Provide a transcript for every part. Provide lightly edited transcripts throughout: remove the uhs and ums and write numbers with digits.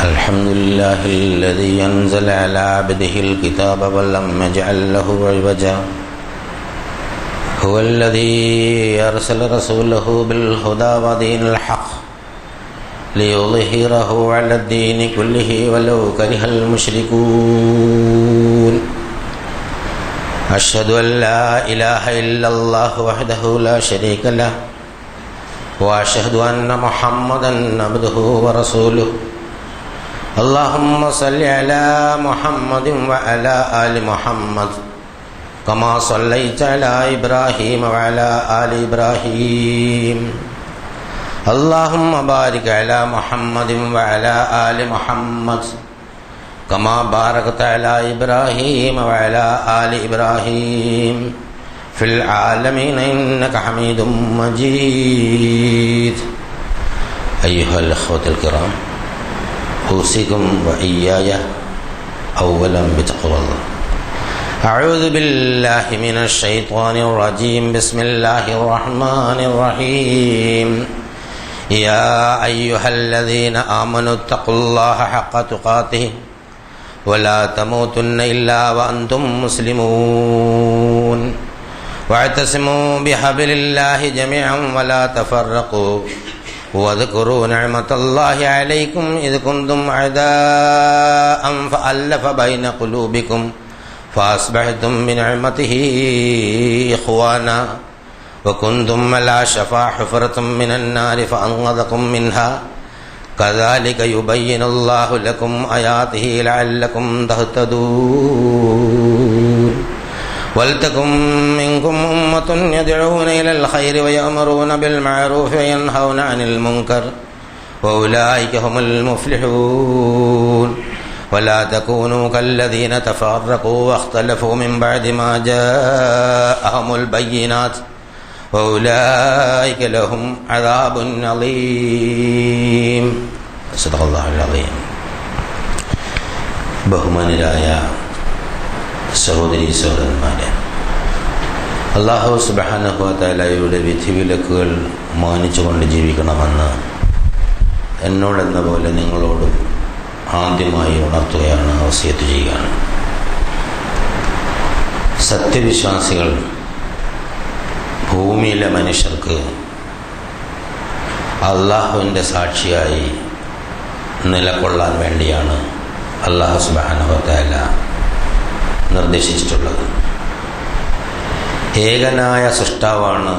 الحمد لله الذي أنزل على عبده الكتاب ولم يجعل له عوجا هو الذي أرسل رسوله بالهدى ودين الحق ليظهره على الدين كله ولو كره المشركون أشهد أن لا إله إلا الله وحده لا شريك له وأشهد أن محمدا عبده ورسوله اللهم صل على محمد وعلى آل محمد كما صليت على إبراهيم وعلى آل إبراهيم اللهم بارك على محمد وعلى آل محمد كما باركت على إبراهيم وعلى آل إبراهيم في العالمين إنك حميد مجيد. أيها الأخوة الكرام، أوصيكم وإياي أولا بتقوى الله. أعوذ بالله من الشيطان الرجيم. بسم الله الرحمن الرحيم. يا أيها الذين آمنوا اتقوا الله حق تقاته ولا تموتن إلا وأنتم مسلمون واعتصموا بحبل الله جميعا ولا تفرقوا واذكروا نعمة الله عليكم إذ كنتم أعداء فألف بين قلوبكم فأصبحتم بنعمته إخوانا وكنتم على شفا حفرة من النار فأنقذكم منها كذلك يبين الله لكم آياته لعلكم تهتدون. ولتكن منكم أمة يدعون إلى الخير ويأمرون بالمعروف وينهون عن المنكر وأولئك هم المفلحون. ولا تكونوا كالذين تفرقوا واختلفوا من بعد ما جاءهم البينات وأولئك لهم عذاب عظيم. صدق الله العظيم. ബഹുമാനരായ സഹോദരീ സഹോദരന്മാരെ, അല്ലാഹു സുബ്ഹാനഹു വ തആലയുടെ വിധിവിലക്കുകൾ മാനിച്ചുകൊണ്ട് ജീവിക്കണമെന്ന് എന്നോടെന്ന പോലെ നിങ്ങളോടും ആദ്യമായി ഉണർത്തുകയാണ്, വസിയത്ത് ചെയ്യുകയാണ്. സത്യവിശ്വാസികൾ ഭൂമിയിലെ മനുഷ്യർക്ക് അള്ളാഹുവിൻ്റെ സാക്ഷിയായി നിലകൊള്ളാൻ വേണ്ടിയാണ് അല്ലാഹു സുബ്ഹാനഹു വ തആല നിർദ്ദേശിച്ചിട്ടുള്ളത്. ഏകനായ സൃഷ്ടാവാണ്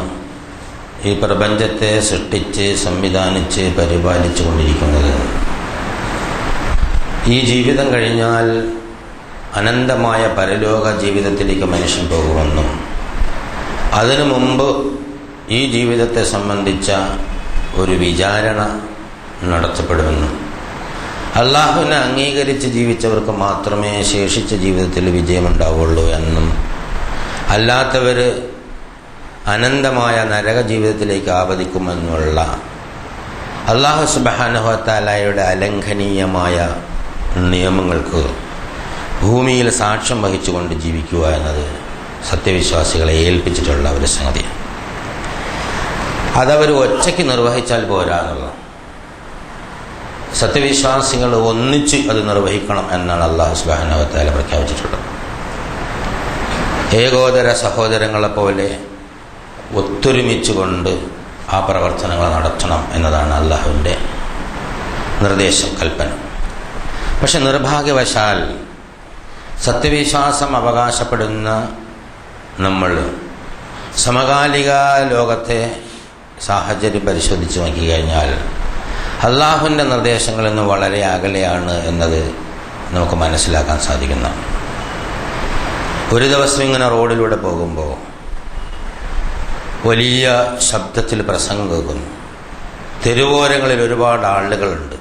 ഈ പ്രപഞ്ചത്തെ സൃഷ്ടിച്ച് സംവിധാനിച്ച് പരിപാലിച്ചു കൊണ്ടിരിക്കുന്നത്. ഈ ജീവിതം കഴിഞ്ഞാൽ അനന്തമായ പരലോക ജീവിതത്തിലേക്ക് മനുഷ്യൻ പോകുമെന്നും അതിനു മുമ്പ് ഈ ജീവിതത്തെ സംബന്ധിച്ച ഒരു വിചാരണ നടത്തപ്പെടുമെന്നും അള്ളാഹുവിനെ അംഗീകരിച്ച് ജീവിച്ചവർക്ക് മാത്രമേ ശേഷിച്ച ജീവിതത്തിൽ വിജയമുണ്ടാവുള്ളൂ എന്നും അല്ലാത്തവർ അനന്തമായ നരക ജീവിതത്തിലേക്ക് ആപതിക്കുമെന്നുള്ള അല്ലാഹു സുബ്ഹാനഹു വ തആലയുടെ അലംഘനീയമായ നിയമങ്ങൾക്ക് ഭൂമിയിൽ സാക്ഷ്യം വഹിച്ചുകൊണ്ട് ജീവിക്കുക എന്നത് സത്യവിശ്വാസികളെ ഏൽപ്പിച്ചിട്ടുള്ള ഒരു സംഗതിയാണ്. അതവർ ഒറ്റയ്ക്ക് നിർവഹിച്ചാൽ പോരാന്നുള്ളത്. സത്യവിശ്വാസികൾ ഒന്നിച്ച് അത് നിർവഹിക്കണം എന്നാണ് അല്ലാഹു സുബ്ഹാനഹു വ തആല പ്രഖ്യാപിച്ചിട്ടുള്ളത്. ഏകോദര സഹോദരങ്ങളെപ്പോലെ ഒത്തൊരുമിച്ചുകൊണ്ട് ആ പ്രവർത്തനങ്ങൾ നടത്തണം എന്നതാണ് അല്ലാഹുവിൻ്റെ നിർദ്ദേശം, കൽപ്പന. പക്ഷെ നിർഭാഗ്യവശാൽ സത്യവിശ്വാസം അവകാശപ്പെടുന്ന നമ്മൾ സമകാലിക ലോകത്തെ സാഹചര്യം പരിശോധിച്ച് നോക്കിക്കഴിഞ്ഞാൽ അള്ളാഹുവിൻ്റെ നിർദ്ദേശങ്ങളിൽ നിന്ന് വളരെ അകലെയാണ് എന്നത് നമുക്ക് മനസ്സിലാക്കാൻ സാധിക്കുന്നതാണ്. ഒരു ദിവസം ഇങ്ങനെ റോഡിലൂടെ പോകുമ്പോൾ വലിയ ശബ്ദത്തിൽ പ്രസംഗം കേൾക്കുന്നു. തെരുവോരങ്ങളിൽ ഒരുപാട് ആളുകളുണ്ട്.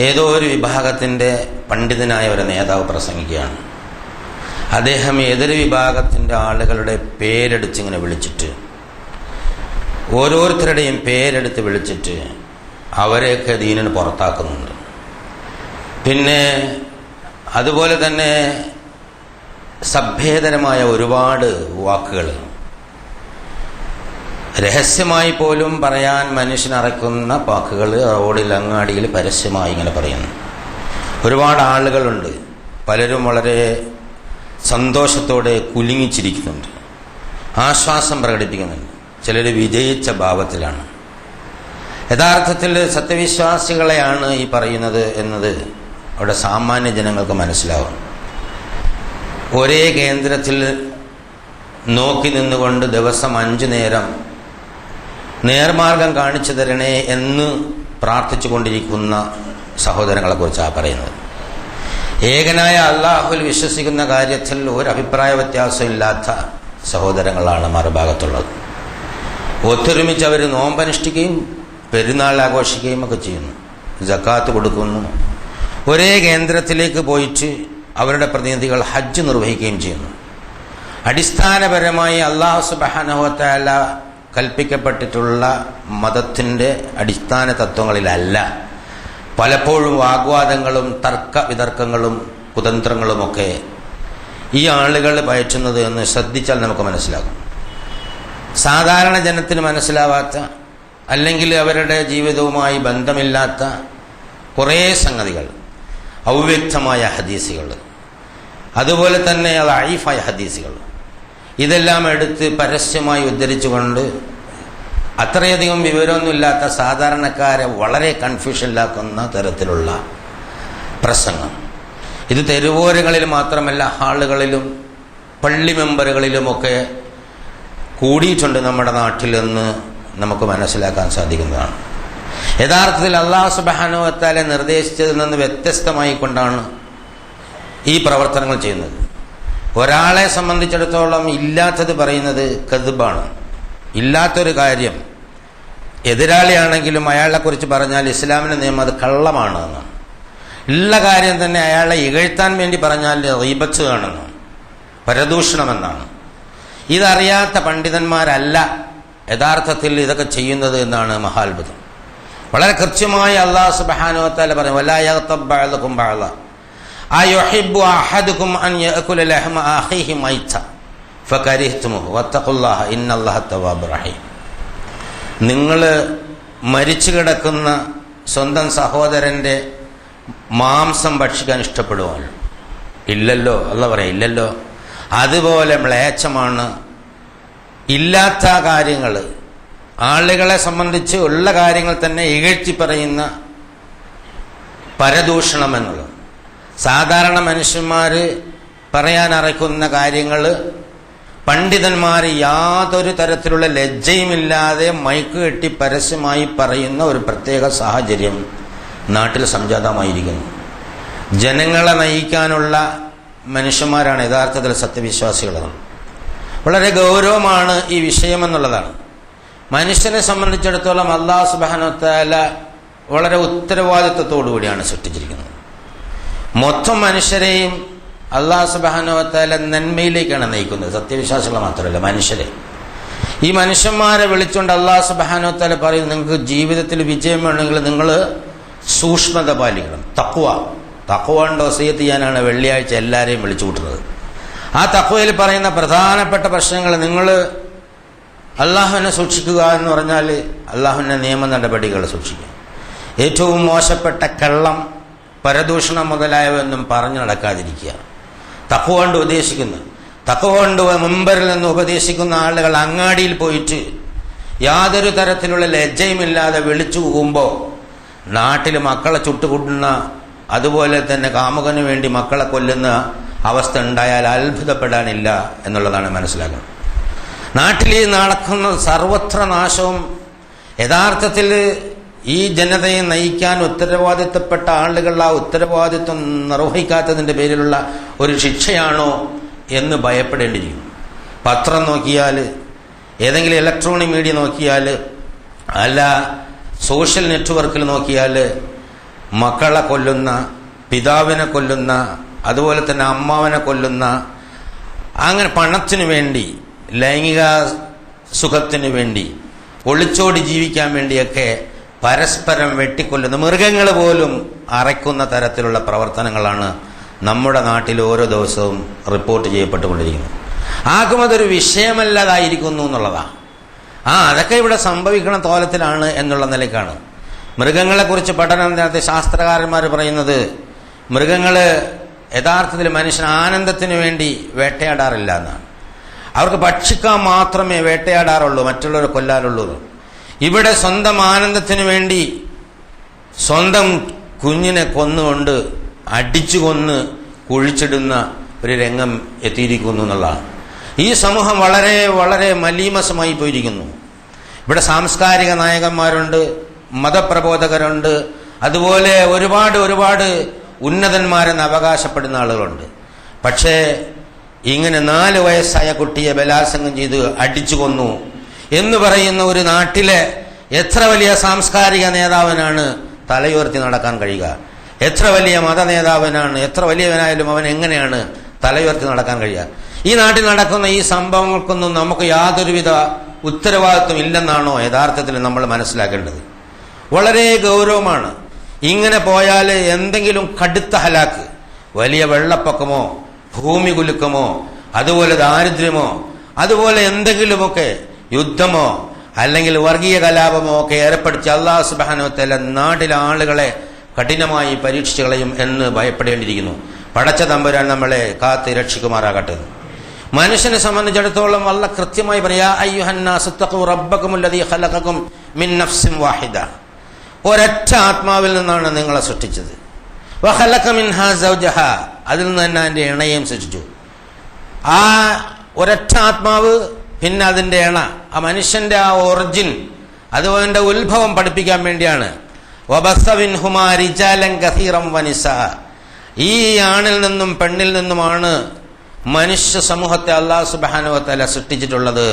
ഏതോ ഒരു വിഭാഗത്തിൻ്റെ പണ്ഡിതനായ ഒരു നേതാവ് പ്രസംഗിക്കുകയാണ്. അദ്ദേഹം ഏതൊരു വിഭാഗത്തിൻ്റെ ആളുകളുടെ പേരെടുത്തിങ്ങനെ വിളിച്ചിട്ട്, ഓരോരുത്തരുടെയും പേരെടുത്ത് വിളിച്ചിട്ട് അവരെയൊക്കെ ദീനിന് പുറത്താക്കുന്നുണ്ട്. പിന്നെ അതുപോലെ തന്നെ സഭ്യേതരമായ ഒരുപാട് വാക്കുകൾ രഹസ്യമായി പോലും പറയാൻ മനുഷ്യനറക്കുന്ന വാക്കുകൾ റോഡിൽ അങ്ങാടിയിൽ പരസ്യമായി ഇങ്ങനെ പറയുന്നു. ഒരുപാട് ആളുകളുണ്ട്, പലരും വളരെ സന്തോഷത്തോടെ കുലുങ്ങിച്ചിരിക്കുന്നുണ്ട്, ആശ്വാസം പ്രകടിപ്പിക്കുന്നുണ്ട്. ചിലർ വിജയിച്ച ഭാവത്തിലാണ്. യഥാർത്ഥത്തിൽ സത്യവിശ്വാസികളെയാണ് ഈ പറയുന്നത് എന്നത് അവിടെ സാമാന്യ ജനങ്ങൾക്ക് മനസ്സിലാവും. ഒരേ കേന്ദ്രത്തിൽ നോക്കി നിന്നുകൊണ്ട് ദിവസം 5 നേരം നേർമാർഗം കാണിച്ചു തരണേ എന്ന് പ്രാർത്ഥിച്ചു കൊണ്ടിരിക്കുന്ന സഹോദരങ്ങളെക്കുറിച്ചാണ് പറയുന്നത്. ഏകനായ അള്ളാഹുവിൽ വിശ്വസിക്കുന്ന കാര്യത്തിൽ ഒരു അഭിപ്രായ വ്യത്യാസമില്ലാത്ത സഹോദരങ്ങളാണ് മറുഭാഗത്തുള്ളത്. ഒത്തൊരുമിച്ച് അവർ നോമ്പനുഷ്ഠിക്കുകയും പെരുന്നാൾ ആഘോഷിക്കുകയും ഒക്കെ ചെയ്യുന്നു, സക്കാത്ത് കൊടുക്കുന്നു. ഒരേ കേന്ദ്രത്തിലേക്ക് പോയിട്ട് അവരുടെ പ്രതിനിധികൾ ഹജ്ജ് നിർവഹിക്കുകയും ചെയ്യുന്നു. അടിസ്ഥാനപരമായി അല്ലാഹു സുബ്ഹാനഹു വ തആല കൽപ്പിക്കപ്പെട്ടിട്ടുള്ള മതത്തിൻ്റെ അടിസ്ഥാന തത്വങ്ങളിലല്ല പലപ്പോഴും വാഗ്വാദങ്ങളും തർക്ക വിതർക്കങ്ങളും കുതന്ത്രങ്ങളുമൊക്കെ ഈ ആളുകൾ പയറ്റുന്നത് എന്ന് ശ്രദ്ധിച്ചാൽ നമുക്ക് മനസ്സിലാകും. സാധാരണ ജനത്തിന് മനസ്സിലാവാത്ത, അല്ലെങ്കിൽ അവരുടെ ജീവിതവുമായി ബന്ധമില്ലാത്ത കുറേ സംഗതികൾ, അവ്യക്തമായ ഹദീസുകൾ, അതുപോലെ തന്നെ ലഈഫായ ഹദീസുകൾ, ഇതെല്ലാം എടുത്ത് പരസ്യമായി ഉദ്ധരിച്ചുകൊണ്ട് അത്രയധികം വിവരമൊന്നുമില്ലാത്ത സാധാരണക്കാരെ വളരെ കൺഫ്യൂഷനിലാക്കുന്ന തരത്തിലുള്ള പ്രസംഗം. ഇത് തെരുവോരങ്ങളിൽ മാത്രമല്ല, ഹാളുകളിലും പള്ളി മെമ്പറുകളിലുമൊക്കെ കൂടിയിട്ടുണ്ട് നമ്മുടെ നാട്ടിലെന്ന് നമുക്ക് മനസ്സിലാക്കാൻ സാധിക്കുന്നതാണ്. യഥാർത്ഥത്തിൽ അല്ലാഹു സുബ്ഹാനഹു വ തആല നിർദ്ദേശിച്ചതിൽ നിന്ന് വ്യത്യസ്തമായി കൊണ്ടാണ് ഈ പ്രവർത്തനങ്ങൾ ചെയ്യുന്നത്. ഒരാളെ സംബന്ധിച്ചിടത്തോളം ഇല്ലാത്തത് പറയുന്നത് കദ്ബാണ്. ഇല്ലാത്തൊരു കാര്യം എതിരാളിയാണെങ്കിലും അയാളെക്കുറിച്ച് പറഞ്ഞാൽ ഇസ്ലാമിൻ്റെ നിയമം അത് കള്ളമാണ് എന്നാണ്. ഉള്ള കാര്യം തന്നെ അയാളെ ഇകഴ്ത്താൻ വേണ്ടി പറഞ്ഞാൽ ഗീബത്ത് ആണെന്നാണ്, പരദൂഷണമെന്നാണ്. ഇതറിയാത്ത പണ്ഡിതന്മാരല്ല യഥാർത്ഥത്തിൽ ഇതൊക്കെ ചെയ്യുന്നത് എന്നാണ് മഹാത്ഭുതം. വളരെ കൃത്യമായി അല്ലാഹു സുബ്ഹാനഹു വ തആല പറഞ്ഞു, വലാ യഗ്തബ് ബഅദുകും ബഅദ അയുഹിബ്ബു അഹദുകും അൻ യഅകുല ലഹ്മ അഖീഹി മൈത ഫകരിഹ്തുമുഹു വത്തഖുല്ലാഹ ഇന്നല്ലാഹ തവ്വാബുർ റഹീം. നിങ്ങൾ മരിച്ചു കിടക്കുന്ന സ്വന്തം സഹോദരൻ്റെ മാംസം ഭക്ഷിക്കാൻ ഇഷ്ടപ്പെടുവാണ്? ഇല്ലല്ലോ. അല്ലാഹു പറയാം, ഇല്ലല്ലോ. അതുപോലെ മ്ലേച്ഛമാണ് ഇല്ലാത്ത കാര്യങ്ങൾ, ആളുകളെ സംബന്ധിച്ച് ഉള്ള കാര്യങ്ങൾ തന്നെ ഇകഴ്ത്തി പറയുന്ന പരദൂഷണം എന്നുള്ളത്. സാധാരണ മനുഷ്യന്മാർ പറയാൻ അറയ്ക്കുന്ന കാര്യങ്ങൾ പണ്ഡിതന്മാർ യാതൊരു തരത്തിലുള്ള ലജ്ജയുമില്ലാതെ മൈക്ക് കെട്ടി പരസ്യമായി പറയുന്ന ഒരു പ്രത്യേക സാഹചര്യം നാട്ടിൽ സംജാതമായിരിക്കുന്നു. ജനങ്ങളെ നയിക്കാനുള്ള മനുഷ്യന്മാരാണ് യഥാർത്ഥത്തിൽ സത്യവിശ്വാസികളാണ്. വളരെ ഗൗരവമാണ് ഈ വിഷയമെന്നുള്ളതാണ്. മനുഷ്യനെ സംബന്ധിച്ചിടത്തോളം അല്ലാഹു സുബ്ഹാനഹു വ തആല വളരെ ഉത്തരവാദിത്വത്തോടു കൂടിയാണ് സൃഷ്ടിച്ചിരിക്കുന്നത്. മൊത്തം മനുഷ്യരെയും അല്ലാഹു സുബ്ഹാനഹു വ തആല നന്മയിലേക്കാണ് നയിക്കുന്നത്. സത്യവിശ്വാസികളെ മാത്രമല്ല, മനുഷ്യരെ. ഈ മനുഷ്യന്മാരെ വിളിച്ചുകൊണ്ട് അല്ലാഹു സുബ്ഹാനഹു വ തആല പറയുന്നത്, നിങ്ങൾക്ക് ജീവിതത്തിൽ വിജയം വേണമെങ്കിൽ നിങ്ങൾ സൂക്ഷ്മത പാലിക്കണം. തഖ്വ കൊണ്ട് വസിയത്ത് ചെയ്യാനാണ് വെള്ളിയാഴ്ച എല്ലാവരെയും വിളിച്ചു കൂട്ടുന്നത്. ആ തഖ്വയിൽ പറയുന്ന പ്രധാനപ്പെട്ട പ്രശ്നങ്ങൾ, നിങ്ങൾ അള്ളാഹുവിനെ സൂക്ഷിക്കുക എന്ന് പറഞ്ഞാൽ അള്ളാഹുവിൻ്റെ നിയമ നടപടികൾ സൂക്ഷിക്കുക. ഏറ്റവും മോശപ്പെട്ട കള്ളം, പരദൂഷണം മുതലായവയൊന്നും പറഞ്ഞു നടക്കാതിരിക്കുക. തഖ്വ കൊണ്ട് ഉദ്ദേശിക്കുന്നു, തഖ്വ കൊണ്ട് മുമ്പരിൽ നിന്ന് ഉപദേശിക്കുന്ന ആളുകൾ അങ്ങാടിയിൽ പോയിട്ട് യാതൊരു തരത്തിലുള്ള ലജ്ജയുമില്ലാതെ വിളിച്ചു പോകുമ്പോൾ നാട്ടിൽ മക്കളെ ചുട്ടുകൂട്ടുന്ന, അതുപോലെ തന്നെ കാമുകന് വേണ്ടി മക്കളെ കൊല്ലുന്ന അവസ്ഥ ഉണ്ടായാൽ അത്ഭുതപ്പെടാനില്ല എന്നുള്ളതാണ് മനസ്സിലാക്കുന്നത്. നാട്ടിൽ നടക്കുന്ന സർവത്ര നാശവും യഥാർത്ഥത്തിൽ ഈ ജനതയെ നയിക്കാൻ ഉത്തരവാദിത്തപ്പെട്ട ആളുകൾ ആ ഉത്തരവാദിത്വം നിർവഹിക്കാത്തതിൻ്റെ പേരിലുള്ള ഒരു ശിക്ഷയാണോ എന്ന് ഭയപ്പെടേണ്ടിയിരിക്കുന്നു. പത്രം നോക്കിയാൽ, ഏതെങ്കിലും ഇലക്ട്രോണിക് മീഡിയ നോക്കിയാൽ, അല്ല സോഷ്യൽ നെറ്റ്വർക്കിൽ നോക്കിയാൽ മക്കളെ കൊല്ലുന്ന, പിതാവിനെ കൊല്ലുന്ന, അതുപോലെ തന്നെ അമ്മാവനെ കൊല്ലുന്ന, അങ്ങനെ പണത്തിനു വേണ്ടി, ലൈംഗിക സുഖത്തിനു വേണ്ടി, ഒളിച്ചോടി ജീവിക്കാൻ വേണ്ടിയൊക്കെ പരസ്പരം വെട്ടിക്കൊല്ലുന്ന, മൃഗങ്ങൾ പോലും അറയ്ക്കുന്ന തരത്തിലുള്ള പ്രവർത്തനങ്ങളാണ് നമ്മുടെ നാട്ടിൽ ഓരോ ദിവസവും റിപ്പോർട്ട് ചെയ്യപ്പെട്ടുകൊണ്ടിരിക്കുന്നത്. ആർക്കും അതൊരു വിഷയമല്ലാതായിരിക്കുന്നു എന്നുള്ളതാണ്. അതൊക്കെ ഇവിടെ സംഭവിക്കണ തോലത്തിലാണ് എന്നുള്ള നിലയ്ക്കാണ്. മൃഗങ്ങളെക്കുറിച്ച് പഠനം നടത്തിയ ശാസ്ത്രകാരന്മാർ പറയുന്നത്, മൃഗങ്ങൾ യഥാർത്ഥത്തിൽ മനുഷ്യൻ ആനന്ദത്തിന് വേണ്ടി വേട്ടയാടാറില്ല എന്നാണ്. അവർക്ക് ഭക്ഷിക്കാൻ മാത്രമേ വേട്ടയാടാറുള്ളൂ, മറ്റുള്ളവരെ കൊല്ലാറുള്ളൂ. ഇവിടെ സ്വന്തം ആനന്ദത്തിന് വേണ്ടി സ്വന്തം കുഞ്ഞിനെ കൊന്നുകൊണ്ട് അടിച്ചു കൊന്ന് കുഴിച്ചിടുന്ന ഒരു രംഗം എത്തിയിരിക്കുന്നു എന്നുള്ളതാണ്. ഈ സമൂഹം വളരെ വളരെ മലീമസമായി പോയിരിക്കുന്നു. ഇവിടെ സാംസ്കാരിക നായകന്മാരുണ്ട്, മതപ്രബോധകരുണ്ട്, അതുപോലെ ഒരുപാട് ഒരുപാട് ഉന്നതന്മാരെന്ന് അവകാശപ്പെടുന്ന ആളുകളുണ്ട്. പക്ഷേ ഇങ്ങനെ 4 വയസ്സായ കുട്ടിയെ ബലാത്സംഗം ചെയ്ത് അടിച്ചു കൊന്നു എന്ന് പറയുന്ന ഒരു നാട്ടിലെ എത്ര വലിയ സാംസ്കാരിക നേതാവിനാണ് തലയുയർത്തി നടക്കാൻ കഴിയുക? എത്ര വലിയ മത നേതാവിനാണ്, എത്ര വലിയവനായാലും അവൻ എങ്ങനെയാണ് തലയുയർത്തി നടക്കാൻ കഴിയുക? ഈ നാട്ടിൽ നടക്കുന്ന ഈ സംഭവങ്ങൾക്കൊന്നും നമുക്ക് യാതൊരുവിധ ഉത്തരവാദിത്വം ഇല്ലെന്നാണോ യഥാർത്ഥത്തിൽ നമ്മൾ മനസ്സിലാക്കേണ്ടത്? വളരെ ഗൗരവമാണ്. ഇങ്ങനെ പോയാൽ എന്തെങ്കിലും കടുത്ത ഹലാക്ക്, വലിയ വെള്ളപ്പൊക്കമോ ഭൂമി കുലുക്കമോ അതുപോലെ ദാരിദ്ര്യമോ അതുപോലെ എന്തെങ്കിലുമൊക്കെ യുദ്ധമോ അല്ലെങ്കിൽ വർഗീയ കലാപമോ ഒക്കെ ഏർപ്പെടുത്തി അല്ലാഹു സുബ്ഹാനഹു വ തആല നാട്ടിലെ ആളുകളെ കഠിനമായി പരീക്ഷിച്ചു കളയും എന്ന് ഭയപ്പെടേണ്ടിയിരിക്കുന്നു. പടച്ച തമ്പുരാൻ നമ്മളെ കാത്ത് രക്ഷിക്കുമാറാകട്ടെ. മനുഷ്യനെ സംബന്ധിച്ചിടത്തോളം അല്ലാഹ് കൃത്യമായി പറയാ, അയ്യുഹന്നാസു തഖൂ റബ്ബകുമുല്ലദീ ഖലഖകും മിൻ നഫ്സിൻ വാഹിദ. ഒരൊറ്റ ആത്മാവിൽ നിന്നാണ് നിങ്ങളെ സൃഷ്ടിച്ചത്. വഖലഖ മിൻഹാ സൗജഹാ, അതിൽ നിന്ന് തന്നെ അതിൻ്റെ ഇണയെയും സൃഷ്ടിച്ചു. ആ ഒരൊറ്റ ആത്മാവ്, പിന്നെ അതിൻ്റെ ഇണ, ആ മനുഷ്യന്റെ ആ ഒറിജിൻ, അതുപോലെ ഉത്ഭവം പഠിപ്പിക്കാൻ വേണ്ടിയാണ്. വബസ്സ മിൻഹുമാ റിജാലൻ കസീറൻ വനിസാ. ഈ ആണിൽ നിന്നും പെണ്ണിൽ നിന്നുമാണ് മനുഷ്യ സമൂഹത്തെ അല്ലാഹു സുബ്ഹാനഹു വ തആല സൃഷ്ടിച്ചിട്ടുള്ളത്.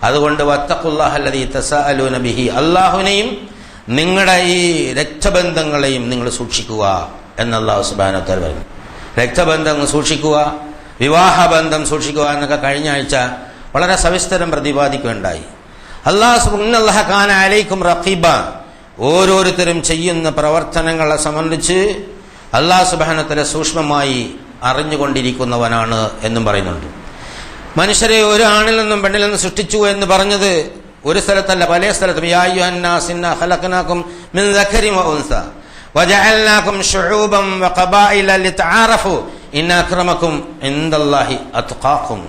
അതുകൊണ്ട് വത്തഖുല്ലാഹല്ലദീ തസാഅലൂന ബിഹി, അല്ലാഹുവിനെയും നിങ്ങളുടെ ഈ രക്തബന്ധങ്ങളെയും നിങ്ങൾ സൂക്ഷിക്കുക എന്ന് അല്ലാഹു സുബ്ഹാനഹു വ തആല പറഞ്ഞു. രക്തബന്ധം സൂക്ഷിക്കുക, വിവാഹബന്ധം സൂക്ഷിക്കുക എന്നൊക്കെ കഴിഞ്ഞ ആഴ്ച വളരെ സവിസ്തരം പ്രതിപാദിക്കുകയുണ്ടായി. അല്ലാഹു കാന അലൈക്കും റഖീബ, ഓരോരുത്തരും ചെയ്യുന്ന പ്രവർത്തനങ്ങളെ സംബന്ധിച്ച് അല്ലാഹു സുബ്ഹാനഹു വ തആല സൂക്ഷ്മമായി അറിഞ്ഞുകൊണ്ടിരിക്കുന്നവനാണ് എന്നും പറയുന്നുണ്ട്. മനുഷ്യരെ ഒരു ആണിൽ നിന്നും പെണ്ണിൽ നിന്നും സൃഷ്ടിച്ചു എന്ന് പറഞ്ഞത് ഒരു സ്ഥലത്തല്ല, പല സ്ഥലത്തും. യാ അയ്യുഹന്നാസ് ഇന്നാ ഖലഖനാകും മിൻ ദക്കരിൻ വ ഉൻസ വജഅൽനാകും ശുഊബൻ വഖബായില ലിതആറഫു ഇന്ന അക്രമകും ഇൻദല്ലാഹി അത്ഖാകും.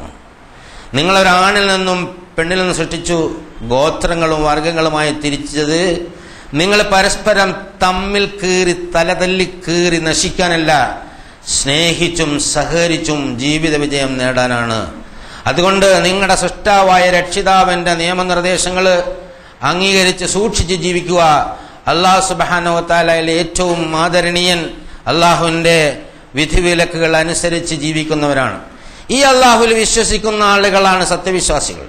നിങ്ങളൊരാണിൽ നിന്നും പെണ്ണിൽ നിന്നും സൃഷ്ടിച്ചു, ഗോത്രങ്ങളും വർഗങ്ങളുമായി തിരിച്ചത് നിങ്ങൾ പരസ്പരം തമ്മിൽ കീറി തലതല്ലി കീറി നശിക്കാനല്ല, സ്നേഹിച്ചും സഹകരിച്ചും ജീവിത വിജയം നേടാനാണ്. അതുകൊണ്ട് നിങ്ങളുടെ സൃഷ്ടാവായ രക്ഷിതാവിന്റെ നിയമനിർദ്ദേശങ്ങൾ അംഗീകരിച്ച് സൂക്ഷിച്ച് ജീവിക്കുക. അല്ലാഹു സുബ്ഹാനഹു വ തആലയിലെ ഏറ്റവും ആദരണീയൻ അല്ലാഹുവിന്റെ വിധിവിലക്കുകൾ അനുസരിച്ച് ജീവിക്കുന്നവരാണ്. ഈ അല്ലാഹുവിൽ വിശ്വസിക്കുന്ന ആളുകളാണ് സത്യവിശ്വാസികൾ.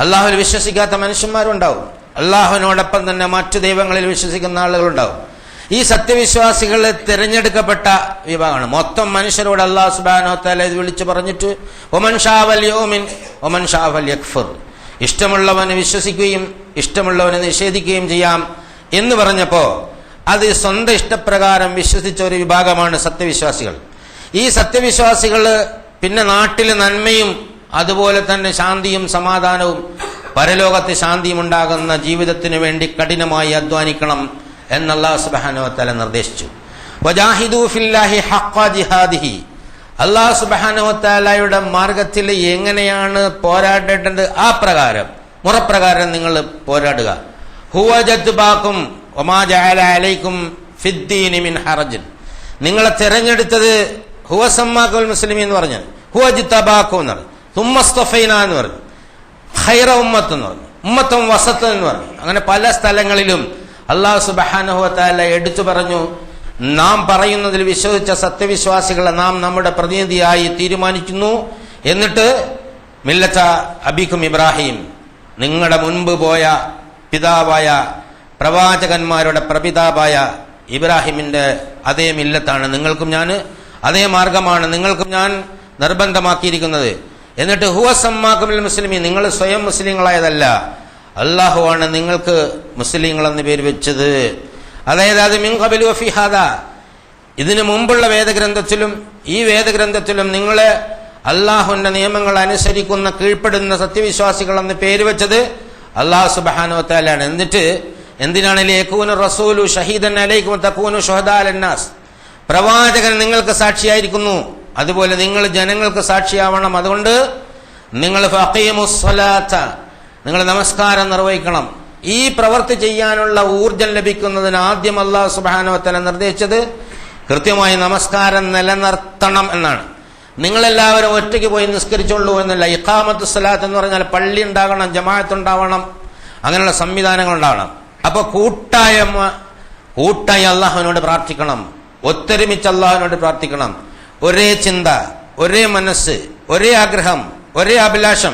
അല്ലാഹുവിൽ വിശ്വസിക്കാത്ത മനുഷ്യന്മാരുണ്ടാവും. അല്ലാഹുവിനോടൊപ്പം തന്നെ മറ്റു ദൈവങ്ങളിൽ വിശ്വസിക്കുന്ന ആളുകളുണ്ടാവും. ഈ സത്യവിശ്വാസികൾ തിരഞ്ഞെടുക്കപ്പെട്ട വിഭാഗമാണ്. മൊത്തം മനുഷ്യരോട് അല്ലാഹു സുബ്ഹാനഹു വ തആല ഇത് വിളിച്ചു പറഞ്ഞിട്ട് ഒമൻ ഷാ ഫൽയുമിൻ ഒമൻ ഷാ ഫൽയക്ഫുർ, ഇഷ്ടമുള്ളവന് വിശ്വസിക്കുകയും ഇഷ്ടമുള്ളവനെ നിഷേധിക്കുകയും ചെയ്യാം എന്ന് പറഞ്ഞപ്പോൾ അത് സ്വന്തം ഇഷ്ടപ്രകാരം വിശ്വസിച്ച ഒരു വിഭാഗമാണ് സത്യവിശ്വാസികൾ. ഈ സത്യവിശ്വാസികൾ പിന്നെ നാട്ടിൽ നന്മയും അതുപോലെ തന്നെ ശാന്തിയും സമാധാനവും പരലോകത്ത് ശാന്തിയും ഉണ്ടാകുന്ന ജീവിതത്തിന് വേണ്ടി കഠിനമായി അധ്വാനിക്കണം എന്ന് അല്ലാഹു സുബ്ഹാനഹു വ തആല നിർദ്ദേശിച്ചു. വജാഹിദൂ ഫില്ലാഹി ഹഖ്ഖ ജിഹാദിഹി, അല്ലാഹു സുബ്ഹാനഹു വ തആലയുടെ മാർഗത്തിൽ എങ്ങനെയാണ് പോരാടേണ്ടത് ആ പ്രകാരം മുറപ്രകാരം നിങ്ങൾ പോരാടുക. ഹുവ ജദ്ബാക്കും വമാ ജഅല അലൈക്കും ഫിദ്ദീനി മിൻ ഹറജ്, നിങ്ങളെ തിരഞ്ഞെടുത്തത് ഹുവ സമ്മാകുൽ മുസ്ലിമീൻ എന്ന് പറഞ്ഞു, ഹുവ ജിതബാക്കും എന്ന് പറഞ്ഞു, തുമ്മസ്തഫൈന എന്ന് പറഞ്ഞു, ഖൈറ ഉമ്മത്ത് എന്ന് പറഞ്ഞു, ഉമ്മത്തും വസത്ത് എന്ന് പറഞ്ഞു. അങ്ങനെ പല സ്ഥലങ്ങളിലും അല്ലാഹു സുബ്ഹാനഹു വ തആല എടുത്തു പറഞ്ഞു, നാം പറയുന്നതിൽ വിശ്വസിച്ച സത്യവിശ്വാസികളെ നാം നമ്മുടെ പ്രതിനിധിയായി തീരുമാനിക്കുന്നു. എന്നിട്ട് മില്ലത്ത അബീക്കും ഇബ്രാഹിം, നിങ്ങളുടെ മുൻപ് പോയ പിതാവായ പ്രവാചകന്മാരുടെ പ്രപിതാവായ ഇബ്രാഹിമിന്റെ അതേ മില്ലത്താണ് നിങ്ങൾക്കും ഞാൻ, അതേ മാർഗമാണ് നിങ്ങൾക്കും ഞാൻ നിർബന്ധമാക്കിയിരിക്കുന്നത്. എന്നിട്ട് ഹുവ സമ്മാക്കുൽ മുസ്ലിമീൻ, നിങ്ങൾ സ്വയം മുസ്ലിങ്ങളായതല്ല, അള്ളാഹുവാണ് നിങ്ങൾക്ക് മുസ്ലിങ്ങൾ എന്ന് പേര് വെച്ചത്. അതായത് അത് മിൻ ഖബലു വഫി ഹാദാ, ഇതിനു മുമ്പുള്ള വേദഗ്രന്ഥത്തിലും ഈ വേദഗ്രന്ഥത്തിലും നിങ്ങളെ അള്ളാഹുവിന്റെ നിയമങ്ങൾ അനുസരിക്കുന്ന കീഴ്പ്പെടുന്ന സത്യവിശ്വാസികൾ എന്ന് പേര് വെച്ചത് അള്ളാഹു സുബ്ഹാനഹു വ തആലയാണ്. എന്നിട്ട് എന്തിനാണ് ലിയകൂന റസൂലു ഷഹീദൻ അലൈക്കും തകൂനു ശുഹദാ അലന്നാസ്, പ്രവാചകൻ നിങ്ങൾക്ക് സാക്ഷിയായിരിക്കുന്നു, അതുപോലെ നിങ്ങൾ ജനങ്ങൾക്ക് സാക്ഷിയാവണം. അതുകൊണ്ട് നിങ്ങൾ ഫഖീമുസ് സ്വലാത്ത, നിങ്ങൾ നമസ്കാരം നിർവഹിക്കണം. ഈ പ്രവൃത്തി ചെയ്യാനുള്ള ഊർജം ലഭിക്കുന്നതിന് ആദ്യം അല്ലാഹു സുബ്ഹാനഹു വ തആല നിർദ്ദേശിച്ചത് കൃത്യമായി നമസ്കാരം നിലനിർത്തണം എന്നാണ്. നിങ്ങളെല്ലാവരും ഒറ്റയ്ക്ക് പോയി നിസ്കരിച്ചുള്ളൂ എന്നല്ല. ഇഖാമത്തു സ്വലാത്ത് എന്ന് പറഞ്ഞാൽ പള്ളി ഉണ്ടാകണം, ജമാഅത്ത് ഉണ്ടാവണം, അങ്ങനെയുള്ള സംവിധാനങ്ങൾ ഉണ്ടാവണം. അപ്പൊ കൂട്ടായി അള്ളാഹുവിനോട് പ്രാർത്ഥിക്കണം, ഒത്തൊരുമിച്ച് അള്ളാഹുവിനോട് പ്രാർത്ഥിക്കണം. ഒരേ ചിന്ത, ഒരേ മനസ്സ്, ഒരേ ആഗ്രഹം, ഒരേ അഭിലാഷം,